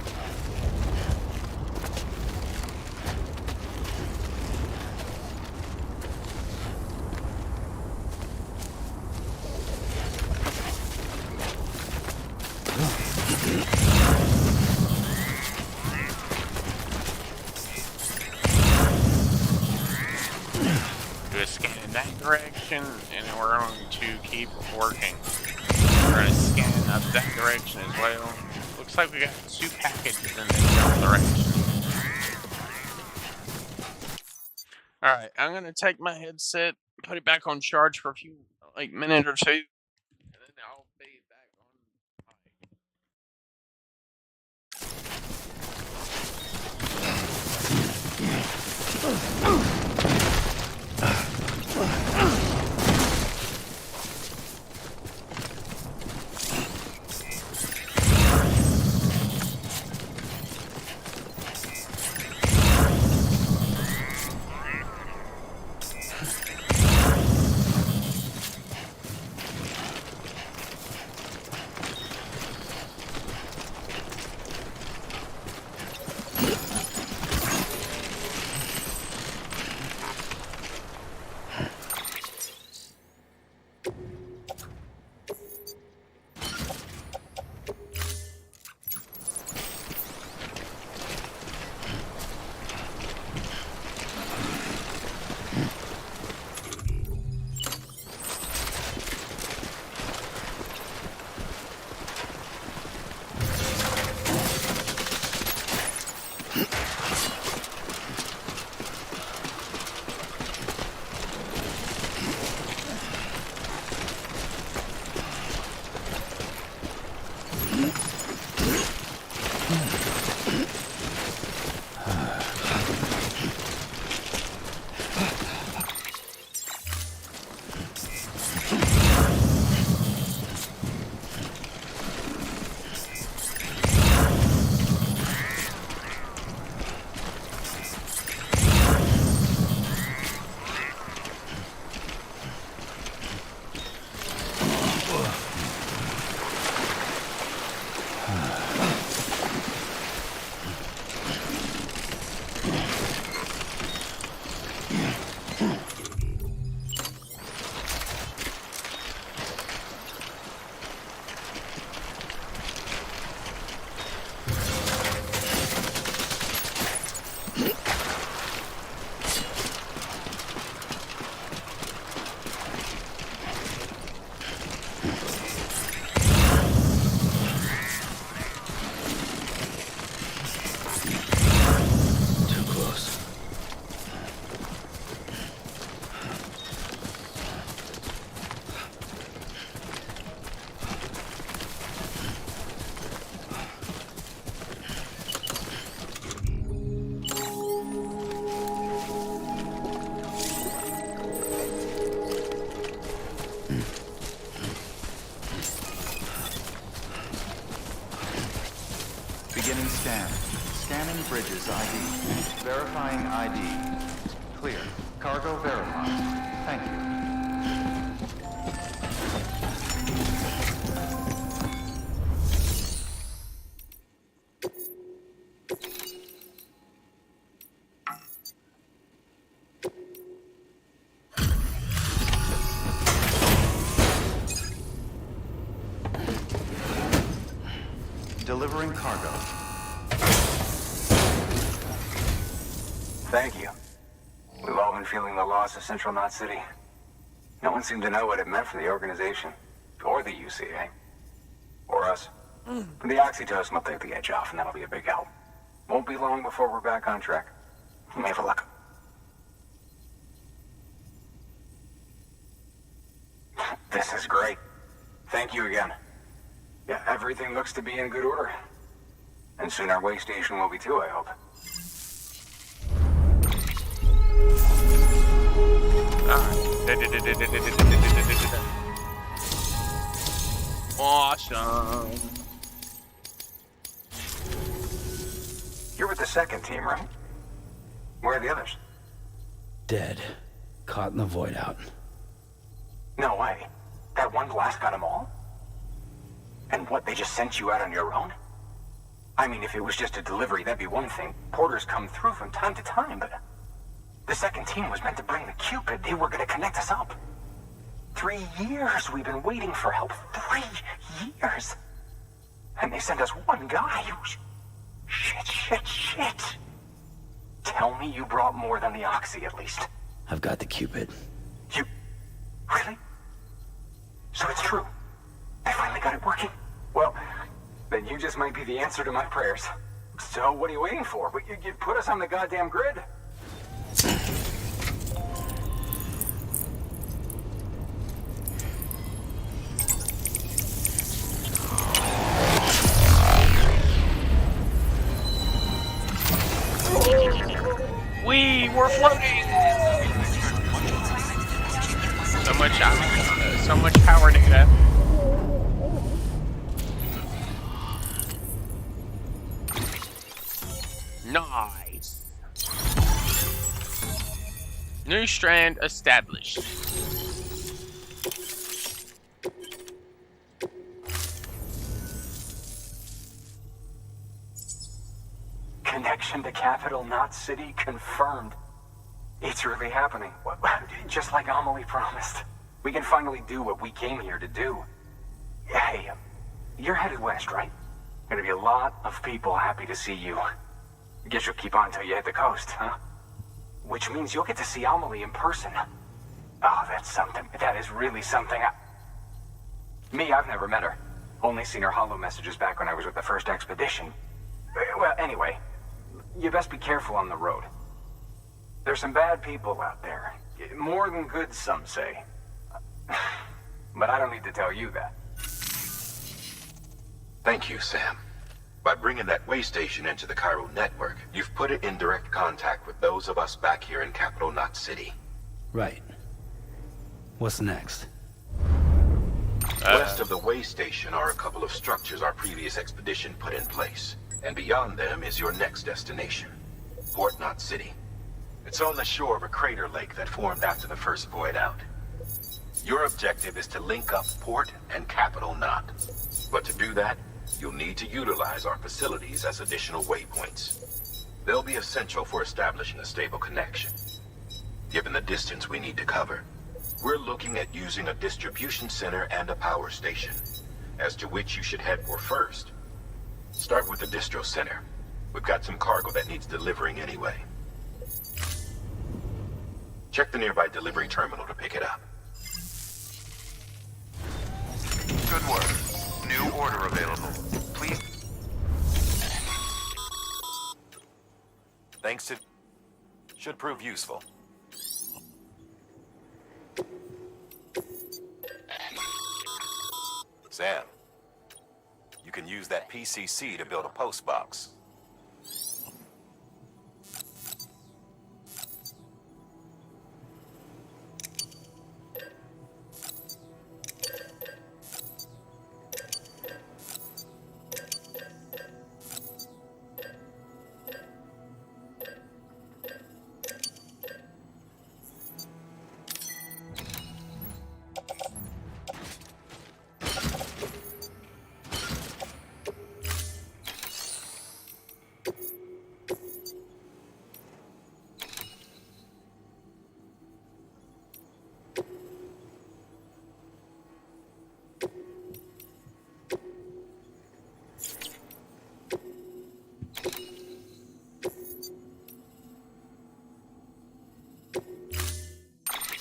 Direction, and we're going to keep working. We're going to scan up that direction as well. Looks like we got 2 packages in this direction. Alright, I'm going to take my headset, put it back on charge for a few like minute or two, and then I'll be back on. Beginning scan. Scanning bridges ID. Verifying ID. Clear. Cargo verified. Thank you. Delivering cargo. Thank you. We've all been feeling the loss of Central Knot City. No one seemed to know what it meant for the organization, or the UCA, or us. The oxytocin will take the edge off, and that'll be a big help. Won't be long before we're back on track. You may have a luck. This is great. Thank you again. Yeah, everything looks to be in good order. And soon our way station will be too, I hope. Awesome. You're with the second team, right? Where are the others? Dead. Caught in the void out. No way. That one blast got them all? And what, they just sent you out on your own? I mean, if it was just a delivery, that'd be one thing. Porters come through from time to time, but... The second team was meant to bring the Cupid. They were gonna connect us up. 3 years we've been waiting for help. 3 years! And they sent us one guy who's... Shit. Tell me you brought more than the Oxy, at least. I've got the Cupid. You... Really? So it's true. I finally got it working. Well, then you just might be the answer to my prayers. So what are you waiting for? You put us on the goddamn grid. we're floating! So much power data. Nice. New strand established. Connection to Capital Knot City confirmed. It's really happening. Just like Amelie promised. We can finally do what we came here to do. Hey, you're headed west, right? Gonna be a lot of people happy to see you. Guess you'll keep on until you hit the coast, huh? Which means you'll get to see Amelie in person. Oh, that's something. That is really something. Me, I've never met her. Only seen her holo messages back when I was with the first expedition. Well, anyway, you best be careful on the road. There's some bad people out there. More than good, some say. But I don't need to tell you that. Thank you, Sam. By bringing that way station into the Cairo network, you've put it in direct contact with those of us back here in Capital Knot City. Right. What's next? West of the way station are a couple of structures our previous expedition put in place. And beyond them is your next destination, Port Knot City. It's on the shore of a crater lake that formed after the first void out. Your objective is to link up Port and Capital Knot. But to do that, you'll need to utilize our facilities as additional waypoints. They'll be essential for establishing a stable connection. Given the distance we need to cover, we're looking at using a distribution center and a power station, as to which you should head for first. Start with the distro center. We've got some cargo that needs delivering anyway. Check the nearby delivery terminal to pick it up. Good work. New order available. Please. Thanks to... should prove useful. Sam, you can use that PCC to build a post box.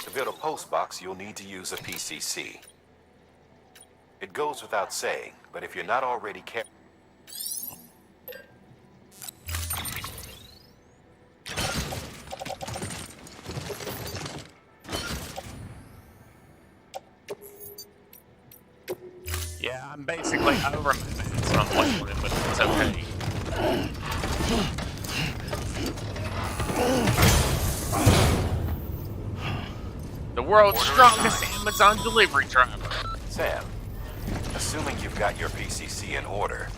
To build a post box, you'll need to use a PCC. It goes without saying, but if you're not already Yeah, I'm basically over my max on playing with it, but it's okay. The world's strongest Amazon delivery driver. Sam, assuming you've got your PCC in order,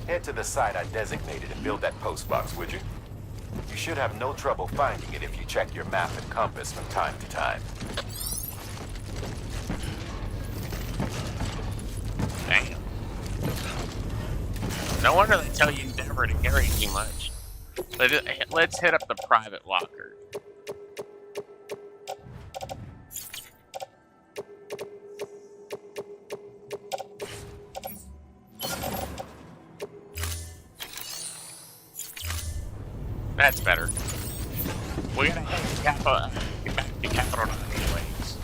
head to the site I designated and build that post box, would you? You should have no trouble finding it if you check your map and compass from time to time. Damn. No wonder they tell you never to carry too much. Let's hit up the private locker. That's better. We gotta get back to Capital Knot anyways.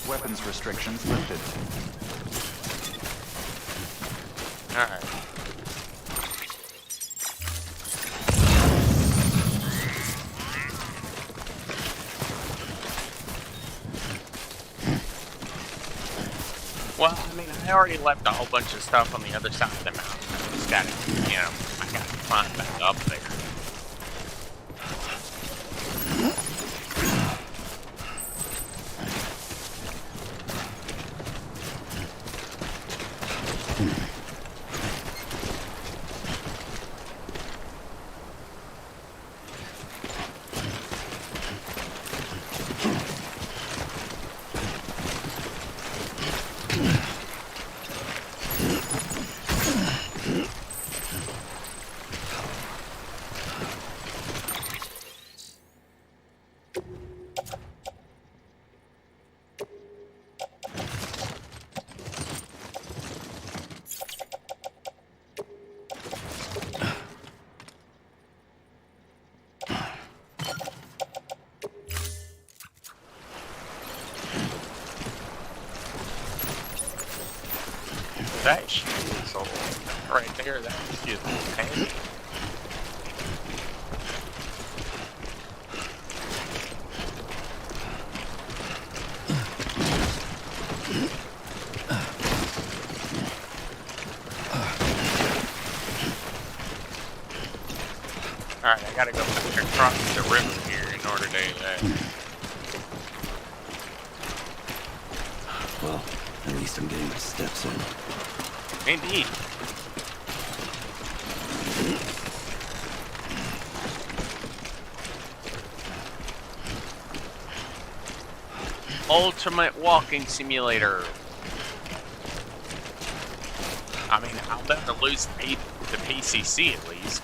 Weapons restrictions lifted. Alright. Well, I mean, I already left a whole bunch of stuff on the other side of the mountain. I just gotta, I gotta climb back up there. That shit is right there. That is just heavy. Alright, I gotta go across the river here in order to do that. Well, at least I'm getting my steps in. Indeed. Ultimate walking simulator. I mean, I'll never lose the PCC at least.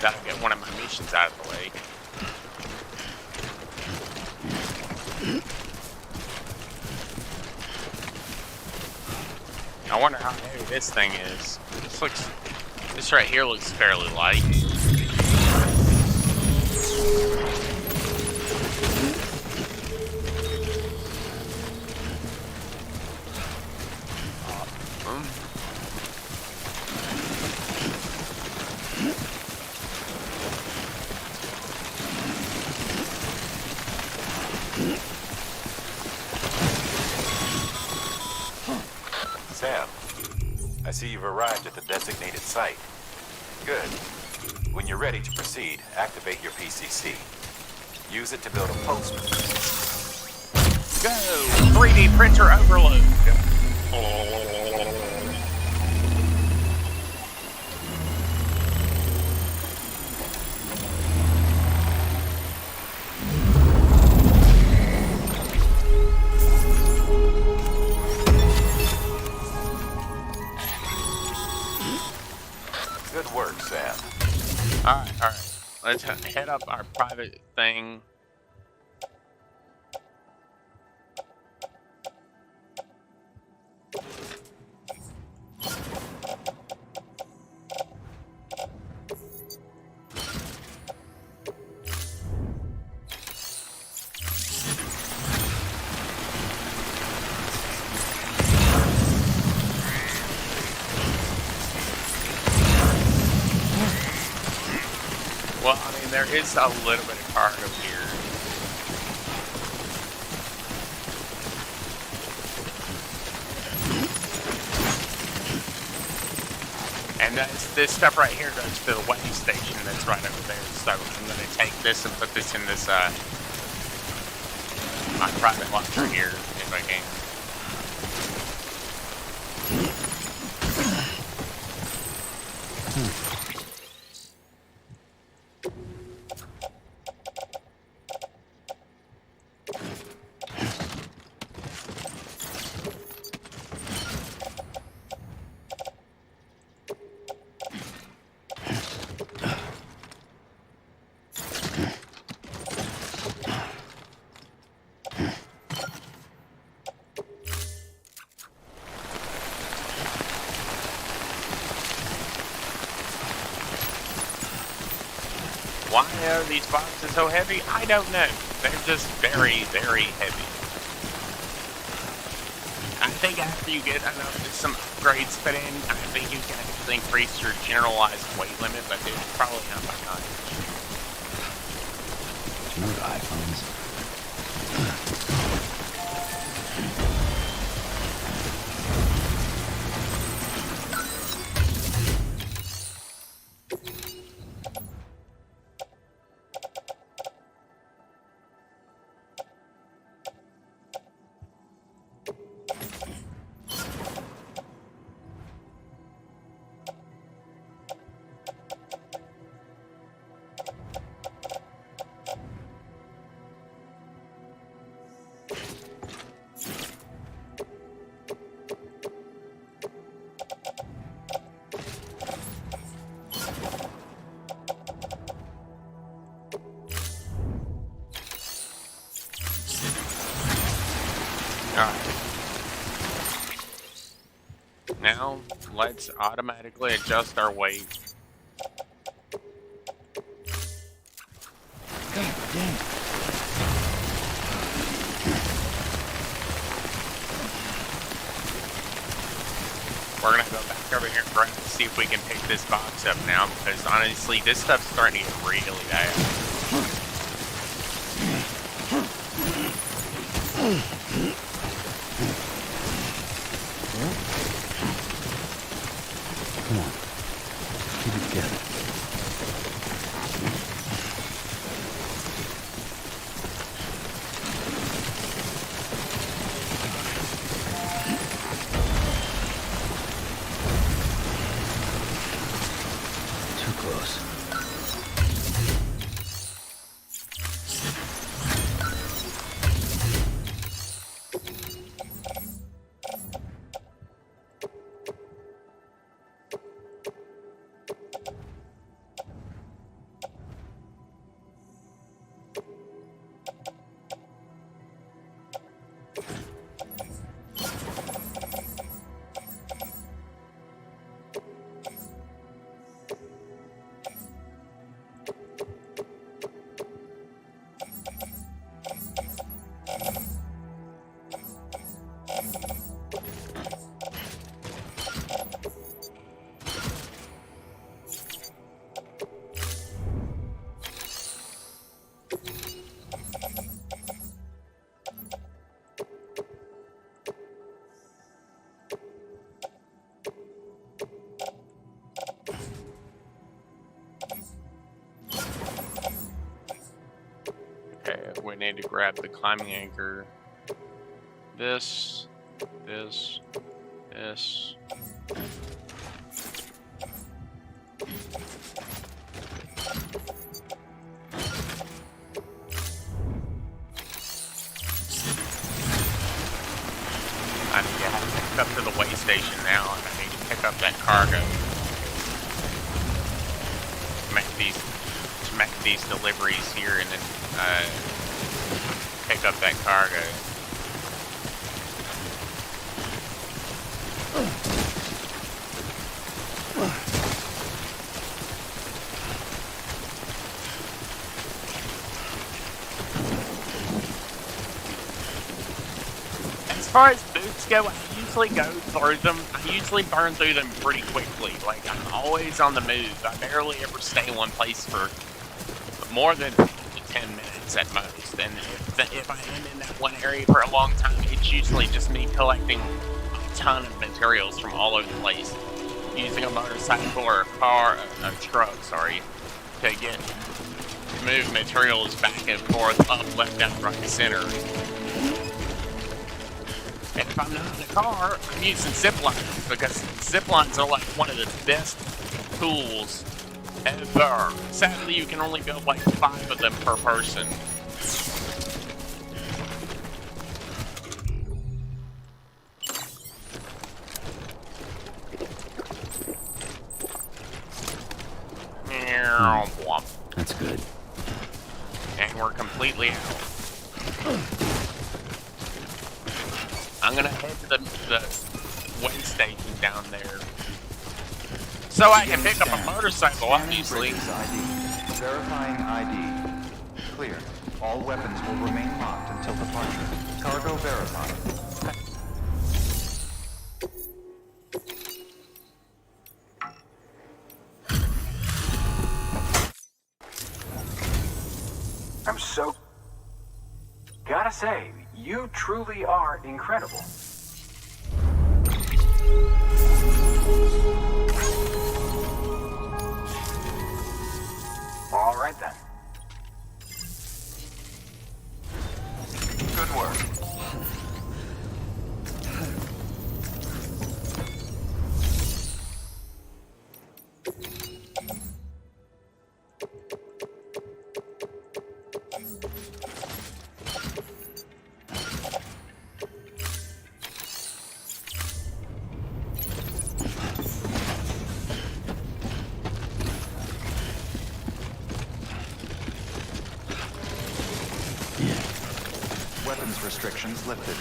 Gotta get one of my missions out of the way. I wonder how heavy this thing is. This right here looks fairly light. Sam, I see you've arrived at the designated site. Good. When you're ready to proceed, activate your PCC. Use it to build a poster. Go! 3D printer overload! Good work, Sam. Alright. Let's head up our private thing. Well, I mean, there is a little bit of cargo here. And this stuff right here goes to the weigh station that's right over there. So I'm going to take this and put this in this, my private launcher here, if I can. Why are these boxes so heavy? I don't know. They're just very, very heavy. I think after you get some upgrades put in, I think you can actually increase your generalized weight limit, but it's probably not by much. Remember iPhones? Now, let's automatically adjust our weight. God damn it. We're gonna go back over here and grab to see if we can pick this box up now, because honestly, this stuff's starting to get really bad. Come on. Keep it together. Too close. Okay, we need to grab the climbing anchor. This. I need to pick up to the way station now, and I need to pick up that cargo. Make these deliveries here, and then pick up that cargo. As far as boots go, I usually go through them. I usually burn through them pretty quickly. Like, I'm always on the move. I barely ever stay in one place for more than 10 minutes at most. And if I am in that one area for a long time, it's usually just me collecting a ton of materials from all over the place. Using a motorcycle or a car, a truck, sorry, to move materials back and forth, up, left, down, right, center. And if I'm not in the car, I'm using zip lines, because zip lines are like one of the best tools ever. Sadly, you can only build like 5 of them per person. That's good. And we're completely out. I'm gonna head to the way station down there, so I can pick up a motorcycle, obviously. Verifying ID. Clear. All weapons will remain locked until departure. Cargo verified. Gotta say, you truly are incredible. All right then. Good work. Weapons restrictions lifted.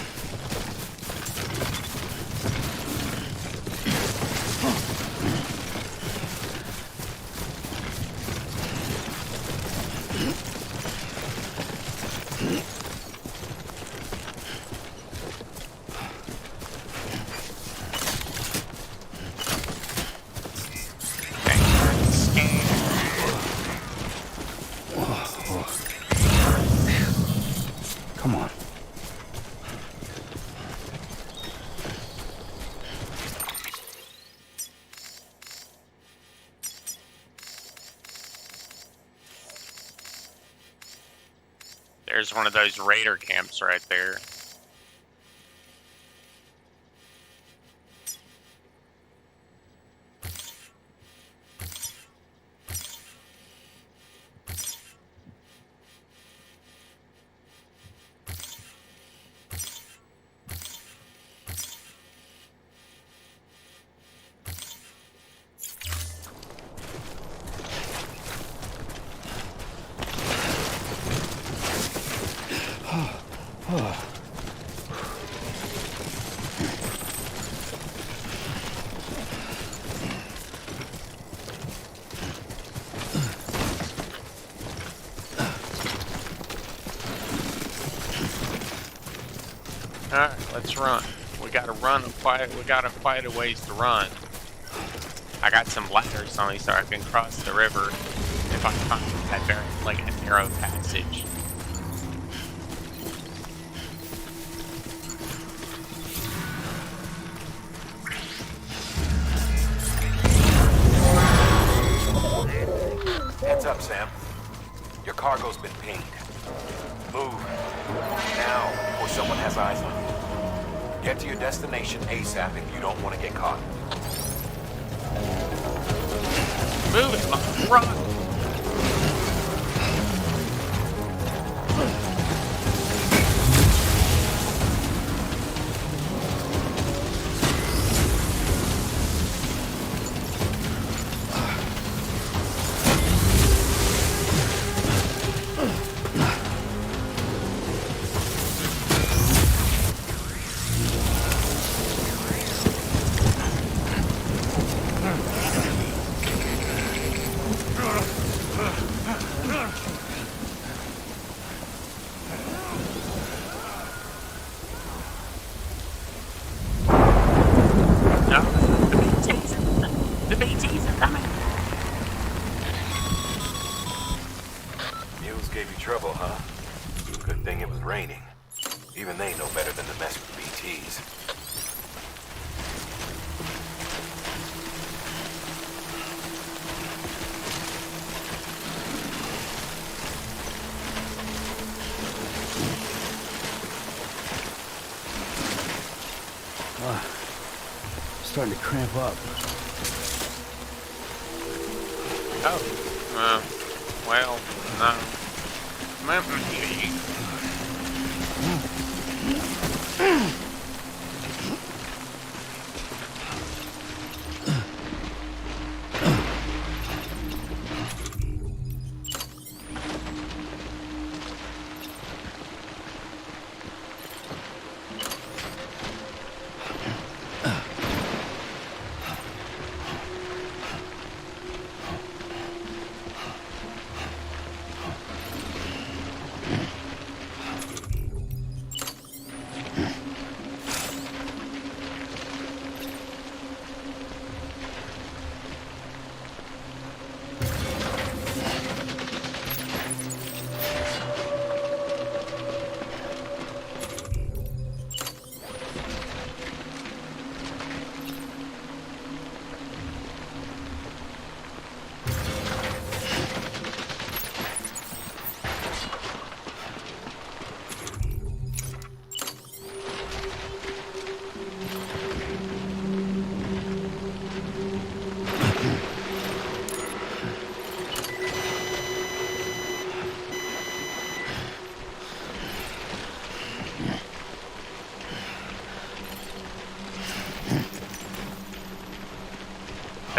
Come on. There's one of those raider camps right there. Alright, let's run. We gotta run quite a ways to run. I got some ladders on me so I can cross the river if I find that very like a narrow passage. Heads up, Sam. Your cargo's been pinged. Move. Now, before someone has eyes on you. Get to your destination ASAP if you don't want to get caught. Move it, Mom. Run! Trouble, huh? Good thing it was raining. Even they know better than to mess with BTs. Starting to cramp up. Oh, well, no.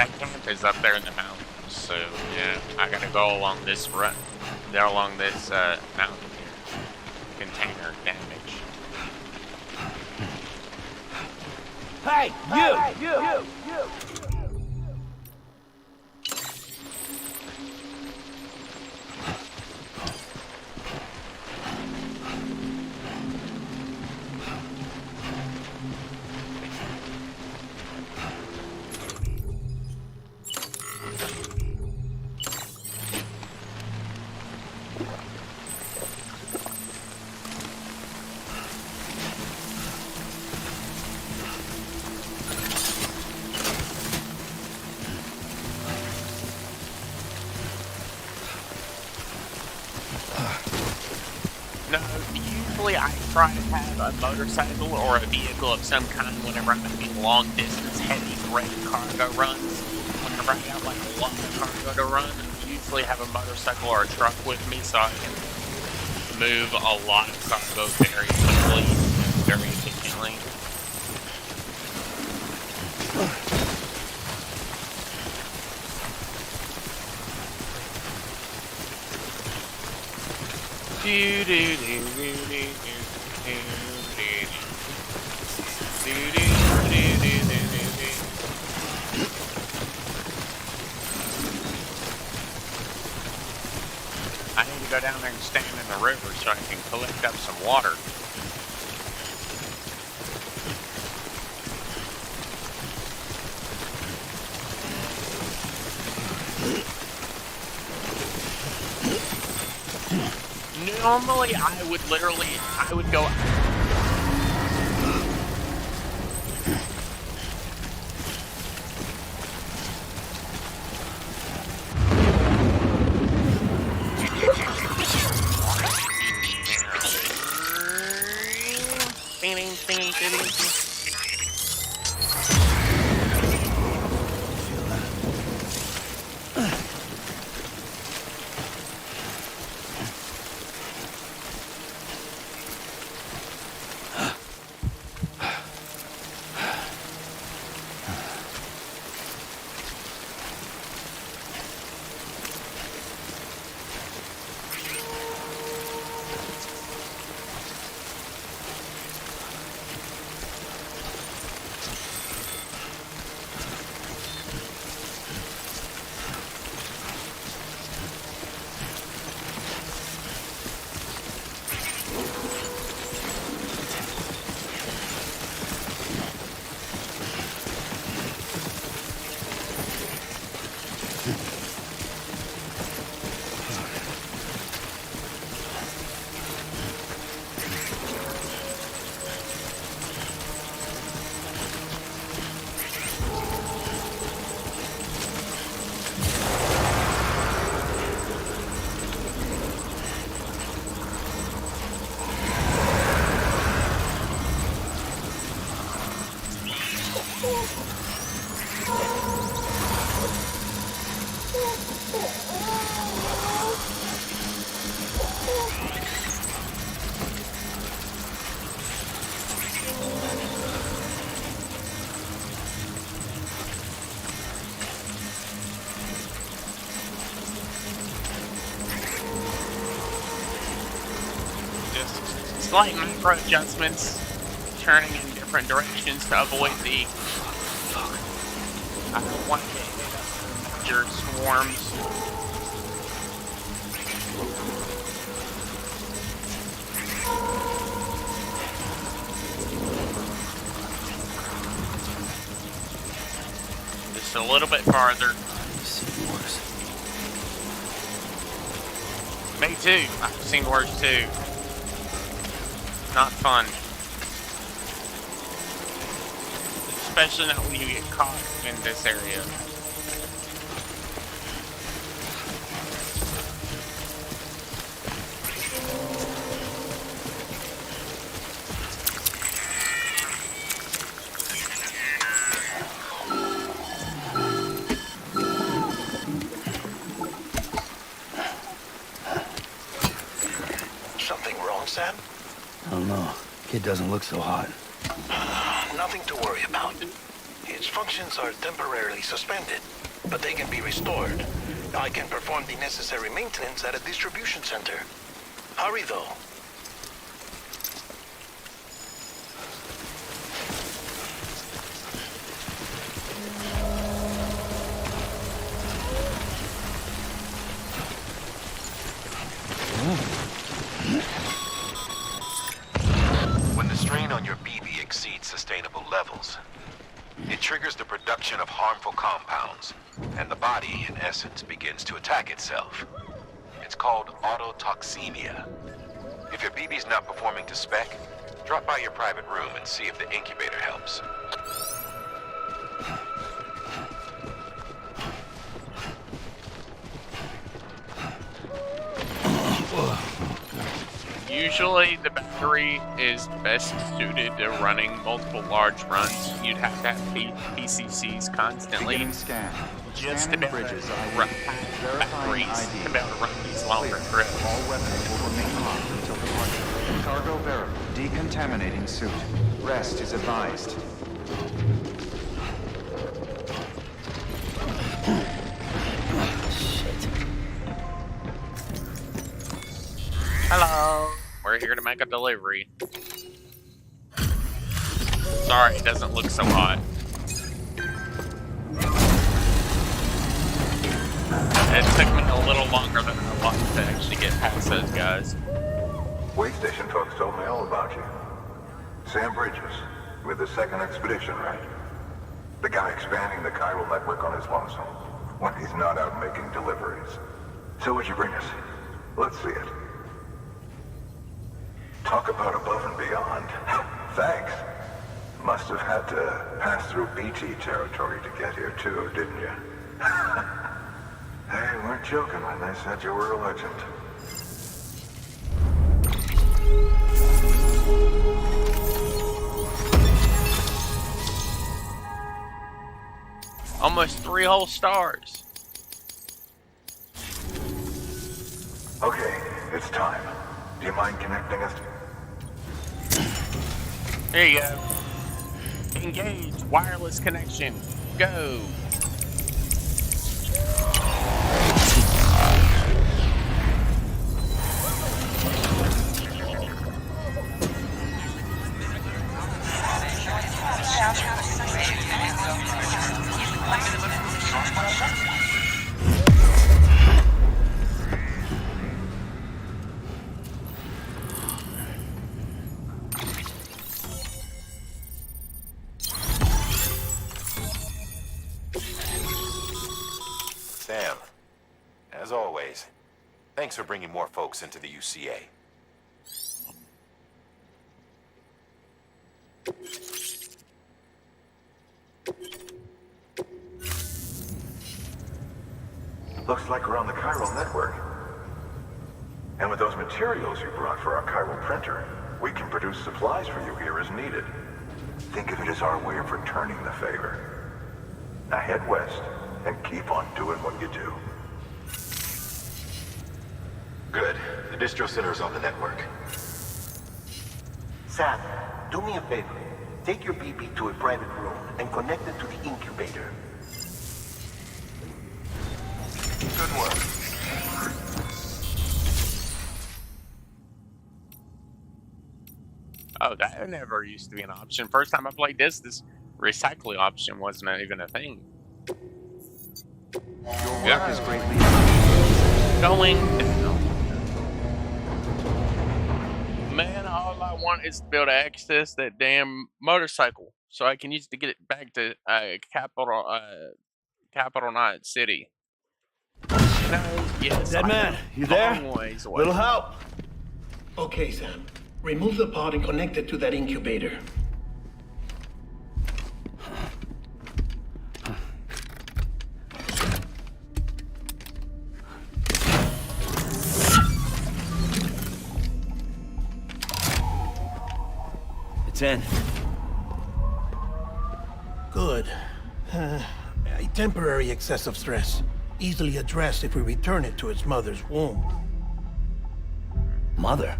that camp is up there in the mountains. So yeah, I gotta go along this run, along this mountain here. Container damage. Hey, you! No, usually I try to have a motorcycle or a vehicle of some kind whenever I'm doing long distance, heavy freight cargo runs. Whenever I have like a lot of cargo to run, I usually have a motorcycle or a truck with me so I can move a lot of cargo very quickly, very efficiently. I need to go down there and stand in the river so I can collect up some water. Normally, I would go. Slight micro adjustments, turning in different directions to avoid the. I don't want to hit your swarms. Just a little bit farther. Me too. I've seen worse too. Not fun. Especially not when you get caught in this area. Something wrong, Sam? I don't know. Kid doesn't look so hot. Nothing to worry about. Its functions are temporarily suspended, but they can be restored. I can perform the necessary maintenance at a distribution center. Hurry, though. When the strain on your BB exceeds sustainable levels, it triggers the production of harmful compounds, and the body, in essence, begins to attack itself. It's called autotoxemia. If your BB's not performing to spec, drop by your private room and see if the incubator helps. Usually the battery is best suited to running multiple large runs. You'd have to have PCCs constantly just to be able to run batteries to be able to run these longer trips. All weapons will remain hot until departure. Cargo verified. Decontaminating suit. Rest is advised. Hello. We're here to make a delivery. Sorry, it doesn't look so hot. It took me a little longer than I wanted to actually get past those guys. Way station folks told me all about you. Sam Bridges, with the second expedition, right? The guy expanding the chiral network on his lonesome, when he's not out making deliveries. So what'd you bring us? Let's see it. Talk about above and beyond. Thanks. Must have had to pass through BT territory to get here too, didn't you? They weren't joking when they said you were a legend. Almost 3 whole stars. Okay, it's time. Do you mind connecting us? There you go. Engage wireless connection. Go. Sam, as always, thanks for bringing more folks into the UCA. Looks like we're on the chiral network. And with those materials you brought for our chiral printer, we can produce supplies for you here as needed. Think of it as our way of returning the favor. Now head west and keep on doing what you do. Good. The distro center is on the network. Sam, do me a favor. Take your BB to a private room and connect it to the incubator. Good work. Oh, that never used to be an option. First time I played this recycling option wasn't even a thing. Your work is greatly going down. Man, all I want is to be able to access that damn motorcycle so I can use it to get it back to Capital Night City. No, yes, Dead man, you there? Long ways away. Little help. Okay, Sam. Remove the pod and connect it to that incubator. It's in. Good. A temporary excessive stress. Easily addressed if we return it to its mother's womb. Mother?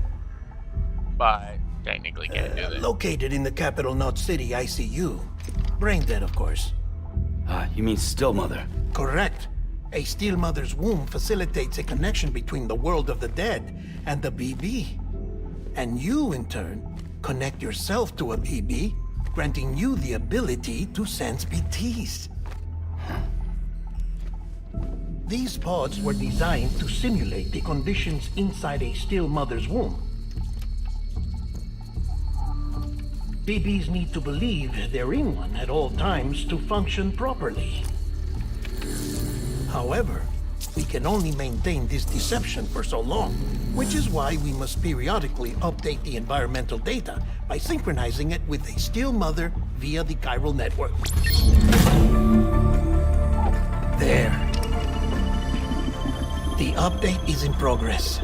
But technically can't do that. Located in the capital Knot City ICU. brain dead, of course. You mean still mother? Correct. A steel mother's womb facilitates a connection between the world of the dead and the BB. And you, in turn, connect yourself to a BB, granting you the ability to sense BTs. These pods were designed to simulate the conditions inside a still mother's womb. BBs need to believe they're in one at all times to function properly. However, we can only maintain this deception for so long, which is why we must periodically update the environmental data by synchronizing it with a still mother via the chiral network. There. The update is in progress.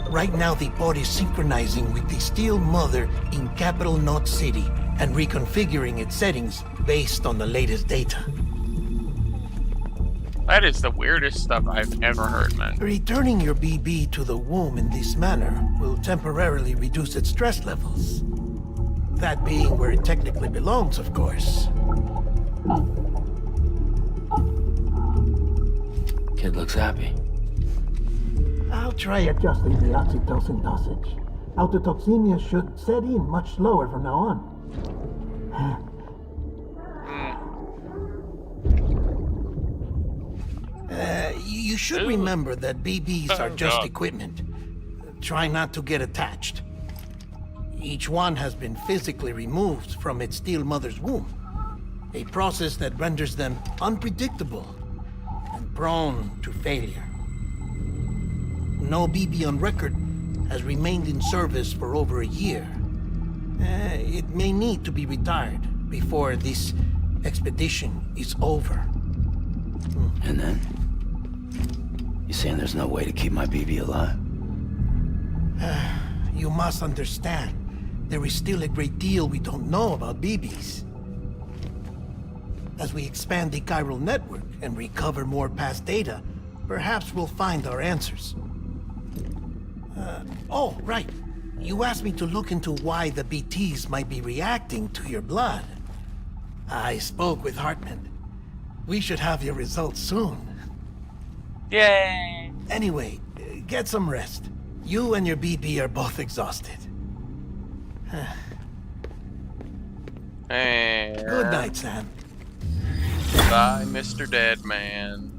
Right now, the pod is synchronizing with the Steel Mother in Capital Knot City and reconfiguring its settings based on the latest data. That is the weirdest stuff I've ever heard, man. Returning your BB to the womb in this manner will temporarily reduce its stress levels. That being where it technically belongs, of course. Kid looks happy. I'll try adjusting the oxytocin dosage. Autotoxemia should set in much slower from now on. You should remember that BBs are just equipment. Try not to get attached. Each one has been physically removed from its steel mother's womb. A process that renders them unpredictable and prone to failure. No BB on record has remained in service for over a year. It may need to be retired before this expedition is over. And then? You saying there's no way to keep my BB alive? You must understand, there is still a great deal we don't know about BBs. As we expand the chiral network and recover more past data, perhaps we'll find our answers. Oh, right. You asked me to look into why the BTs might be reacting to your blood. I spoke with Hartman. We should have your results soon. Yay! Anyway, get some rest. You and your BB are both exhausted. Good night, Sam. Bye, Mr. Dead Man.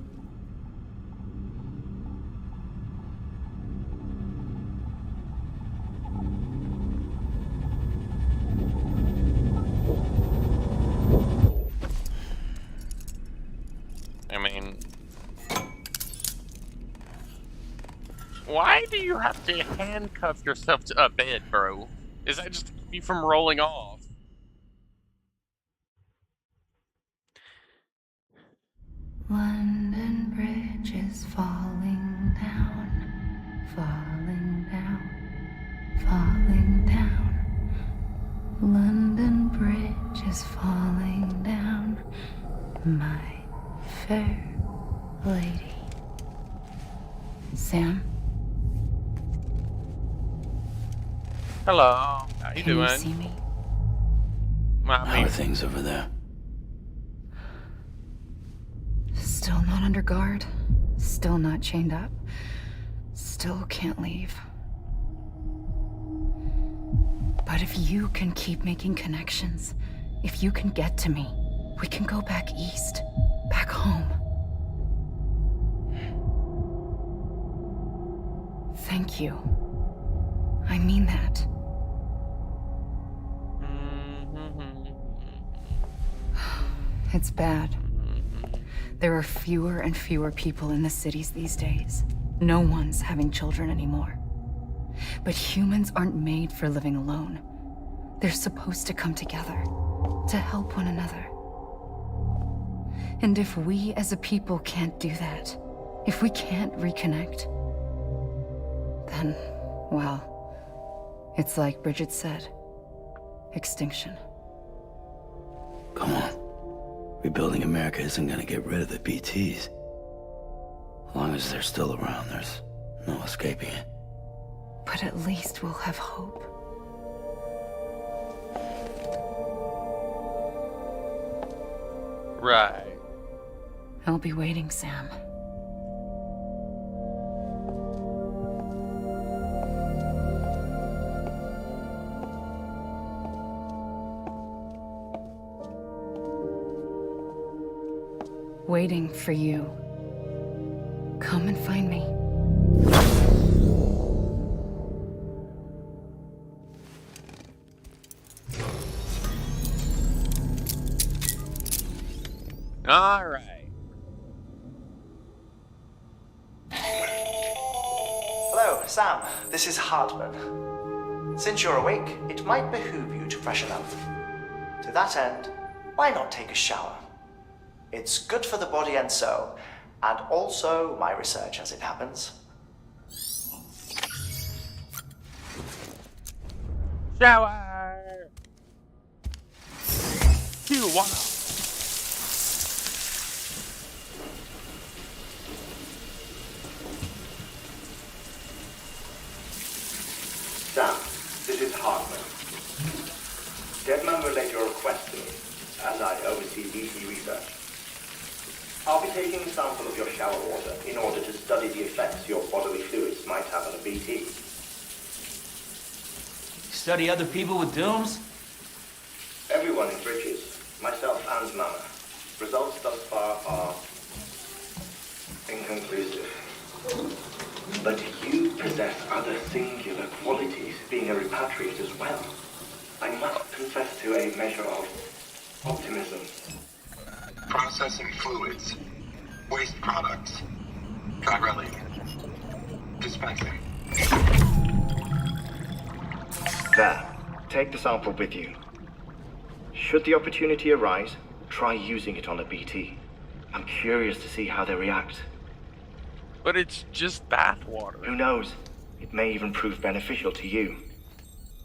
I mean, why do you have to handcuff yourself to a bed, bro? Is that just to keep you from rolling off? London Bridge is falling down, falling down, falling down. London Bridge is falling down, my fair lady. Sam? Hello, how you doing? Can you see me? How are things over there? Still not under guard, still not chained up, still can't leave. But if you can keep making connections, if you can get to me, we can go back east, back home. Thank you. I mean that. It's bad. There are fewer and fewer people in the cities these days. No one's having children anymore. But humans aren't made for living alone. They're supposed to come together, to help one another. And if we as a people can't do that, if we can't reconnect, then, well, it's like Bridget said, extinction. Come on. Rebuilding America isn't gonna get rid of the BTs. As long as they're still around, there's no escaping it. But at least we'll have hope. Right. I'll be waiting, Sam. Waiting for you. Come and find me. All right. Hello, Sam. This is Hartman. Since you're awake, it might behoove you to freshen up. To that end, why not take a shower? It's good for the body and soul, and also my research as it happens. Shower! Two, one. Sam, this is Hartman. Deadman relayed your request to me, as I oversee BT research. I'll be taking a sample of your shower water in order to study the effects your bodily fluids might have on a BT. Study other people with dooms? Everyone in Bridges, myself and Mama. Results thus far are inconclusive. But you possess other singular qualities, being a repatriate as well. I must confess to a measure of optimism. Processing fluids. Waste products. Dry dispensing. There. Take the sample with you. Should the opportunity arise, try using it on a BT. I'm curious to see how they react. But it's just bath water. Who knows? It may even prove beneficial to you.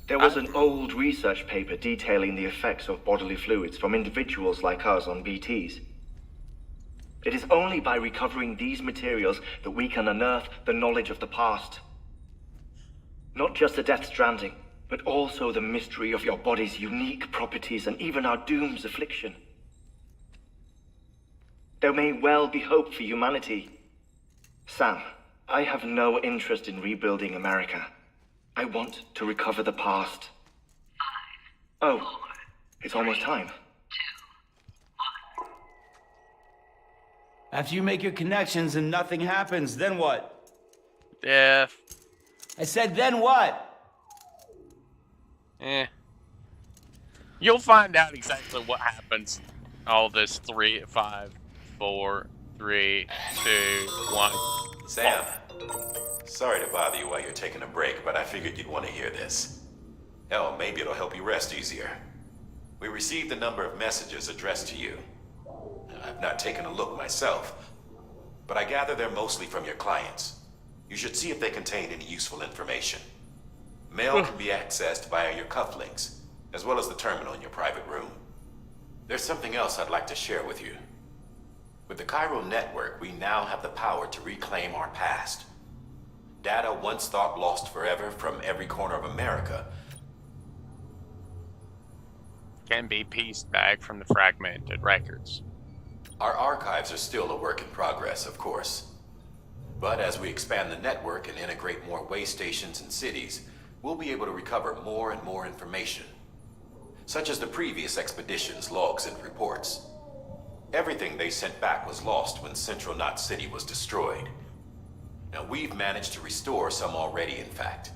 There was an old research paper detailing the effects of bodily fluids from individuals like us on BTs. It is only by recovering these materials that we can unearth the knowledge of the past. Not just the Death Stranding, but also the mystery of your body's unique properties and even our doom's affliction. There may well be hope for humanity. Sam, I have no interest in rebuilding America. I want to recover the past. 5, 4, it's almost time. 2, 1. After you make your connections and nothing happens, then what? Death. I said, then what? You'll find out exactly what happens. All this 3, 5, 4, 3, 2, 1. Sam, sorry to bother you while you're taking a break, but I figured you'd want to hear this. Hell, maybe it'll help you rest easier. We received a number of messages addressed to you. I've not taken a look myself, but I gather they're mostly from your clients. You should see if they contain any useful information. Mail can be accessed via your cufflinks, as well as the terminal in your private room. There's something else I'd like to share with you. With the Chiral network, we now have the power to reclaim our past. Data once thought lost forever from every corner of America can be pieced back from the fragmented records. Our archives are still a work in progress, of course. But as we expand the network and integrate more way stations and cities, we'll be able to recover more and more information, such as the previous expedition's logs and reports. Everything they sent back was lost when Central Knot City was destroyed. Now we've managed to restore some already, in fact.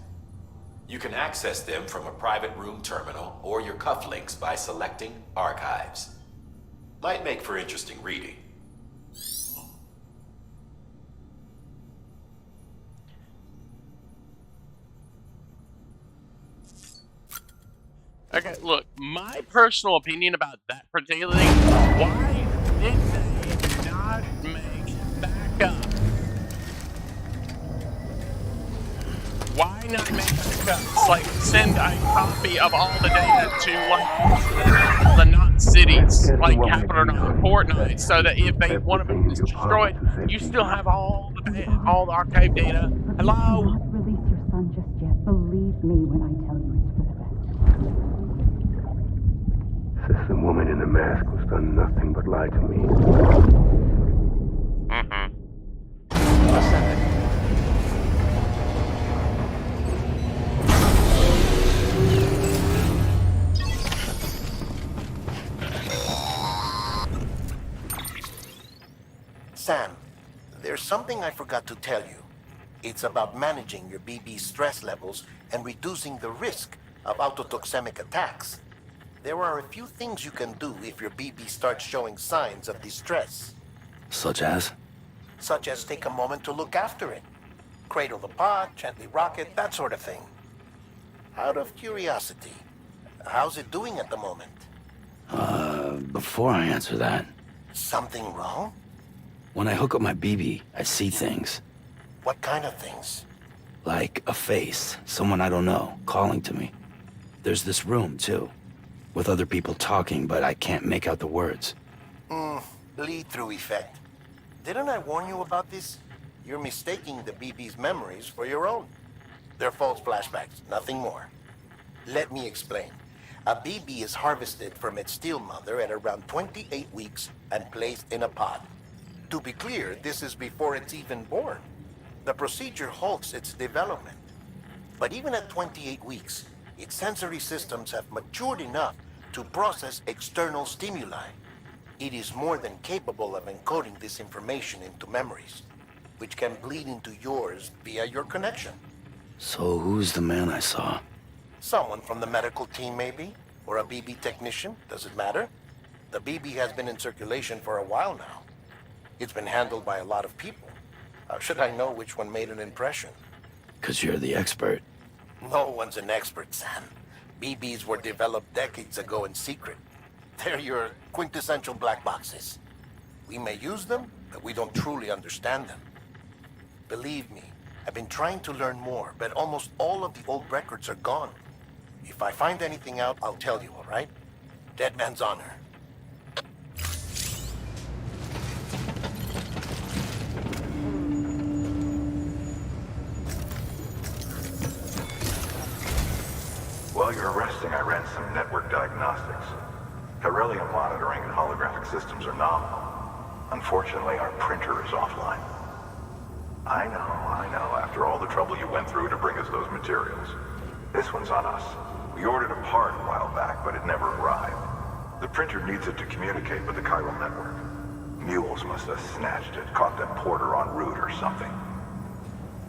You can access them from a private room terminal or your cufflinks by selecting Archives. Might make for interesting reading. Okay, look, my personal opinion about that particular thing, why did they not make backup? Why not make backups? Like, send a copy of all the data to, like, the Knot cities, like Capital Knot, Port Knot, so that if one of them is destroyed, you still have all the archive data. Hello? Do not release your son just yet. Believe me when I tell you it's for the best. The woman in the mask was done nothing but lie to me. Sam, there's something I forgot to tell you. It's about managing your BB stress levels and reducing the risk of autotoxemic attacks. There are a few things you can do if your BB starts showing signs of distress. Such as? Such as take a moment to look after it. Cradle the pod, gently rock it, that sort of thing. Out of curiosity, how's it doing at the moment? Before I answer that, Something wrong? when I hook up my BB, I see things. What kind of things? Like a face, someone I don't know, calling to me. There's this room, too, with other people talking, but I can't make out the words. Bleed-through effect. Didn't I warn you about this? You're mistaking the BB's memories for your own. They're false flashbacks, nothing more. Let me explain. A BB is harvested from its steel mother at around 28 weeks and placed in a pod. To be clear, this is before it's even born. The procedure halts its development. But even at 28 weeks, its sensory systems have matured enough to process external stimuli. It is more than capable of encoding this information into memories, which can bleed into yours via your connection. So who's the man I saw? Someone from the medical team, maybe? Or a BB technician? Does it matter? The BB has been in circulation for a while now. It's been handled by a lot of people. How should I know which one made an impression? 'Cause you're the expert. No one's an expert, Sam. BBs were developed decades ago in secret. They're your quintessential black boxes. We may use them, but we don't truly understand them. Believe me, I've been trying to learn more, but almost all of the old records are gone. If I find anything out, I'll tell you, all right? Dead man's honor. While you're resting, I ran some network diagnostics. Beryllium monitoring and holographic systems are nominal. Unfortunately, our printer is offline. I know, after all the trouble you went through to bring us those materials. This one's on us. We ordered a part a while back, but it never arrived. The printer needs it to communicate with the chiral network. Mules must have snatched it, caught that porter en route or something.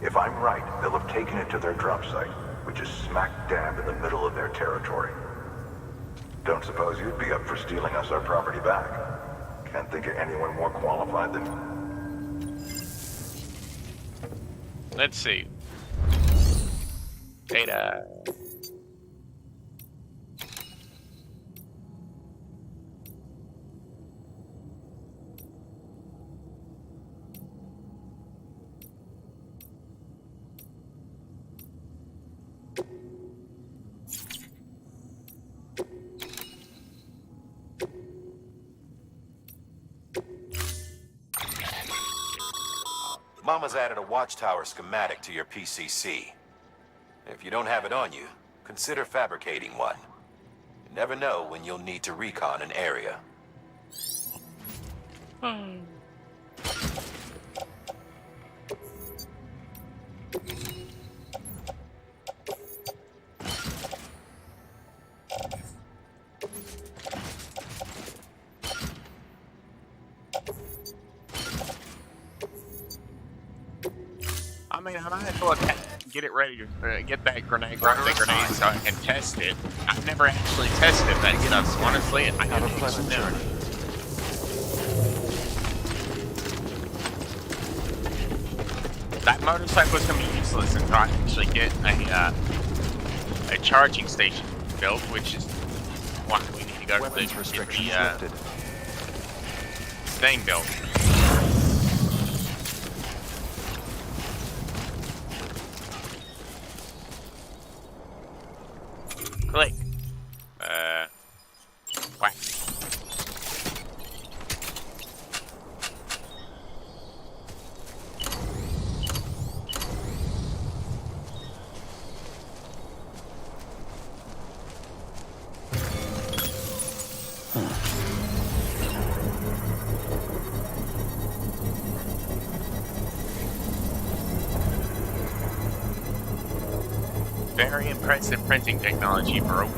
If I'm right, they'll have taken it to their drop site, which is smack dab in the middle of their territory. Don't suppose you'd be up for stealing us our property back? Can't think of anyone more qualified than... Let's see. Data. Mama's added a watchtower schematic to your PCC. If you don't have it on you, consider fabricating one. You never know when you'll need to recon an area. I mean, I might as well get it ready to get that grenade, grab the grenade so I can test it. I've never actually tested that stuff, honestly. I don't know. That motorcycle is going to be useless until I actually get a charging station built, which is why we need to go to the thing built. Click. Whack. Very impressive printing technology, bro.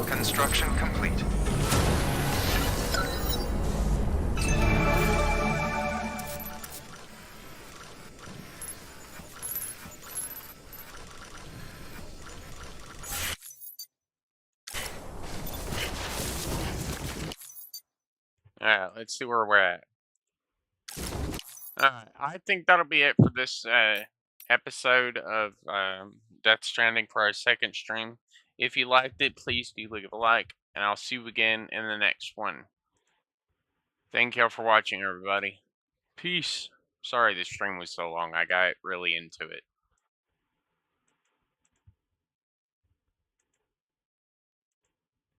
Construction complete. Alright, let's see where we're at. Alright, I think that'll be it for this episode of Death Stranding for our second stream. If you liked it, please do leave a like, and I'll see you again in the next one. Thank y'all for watching, everybody. Peace. Sorry this stream was so long. I got really into it.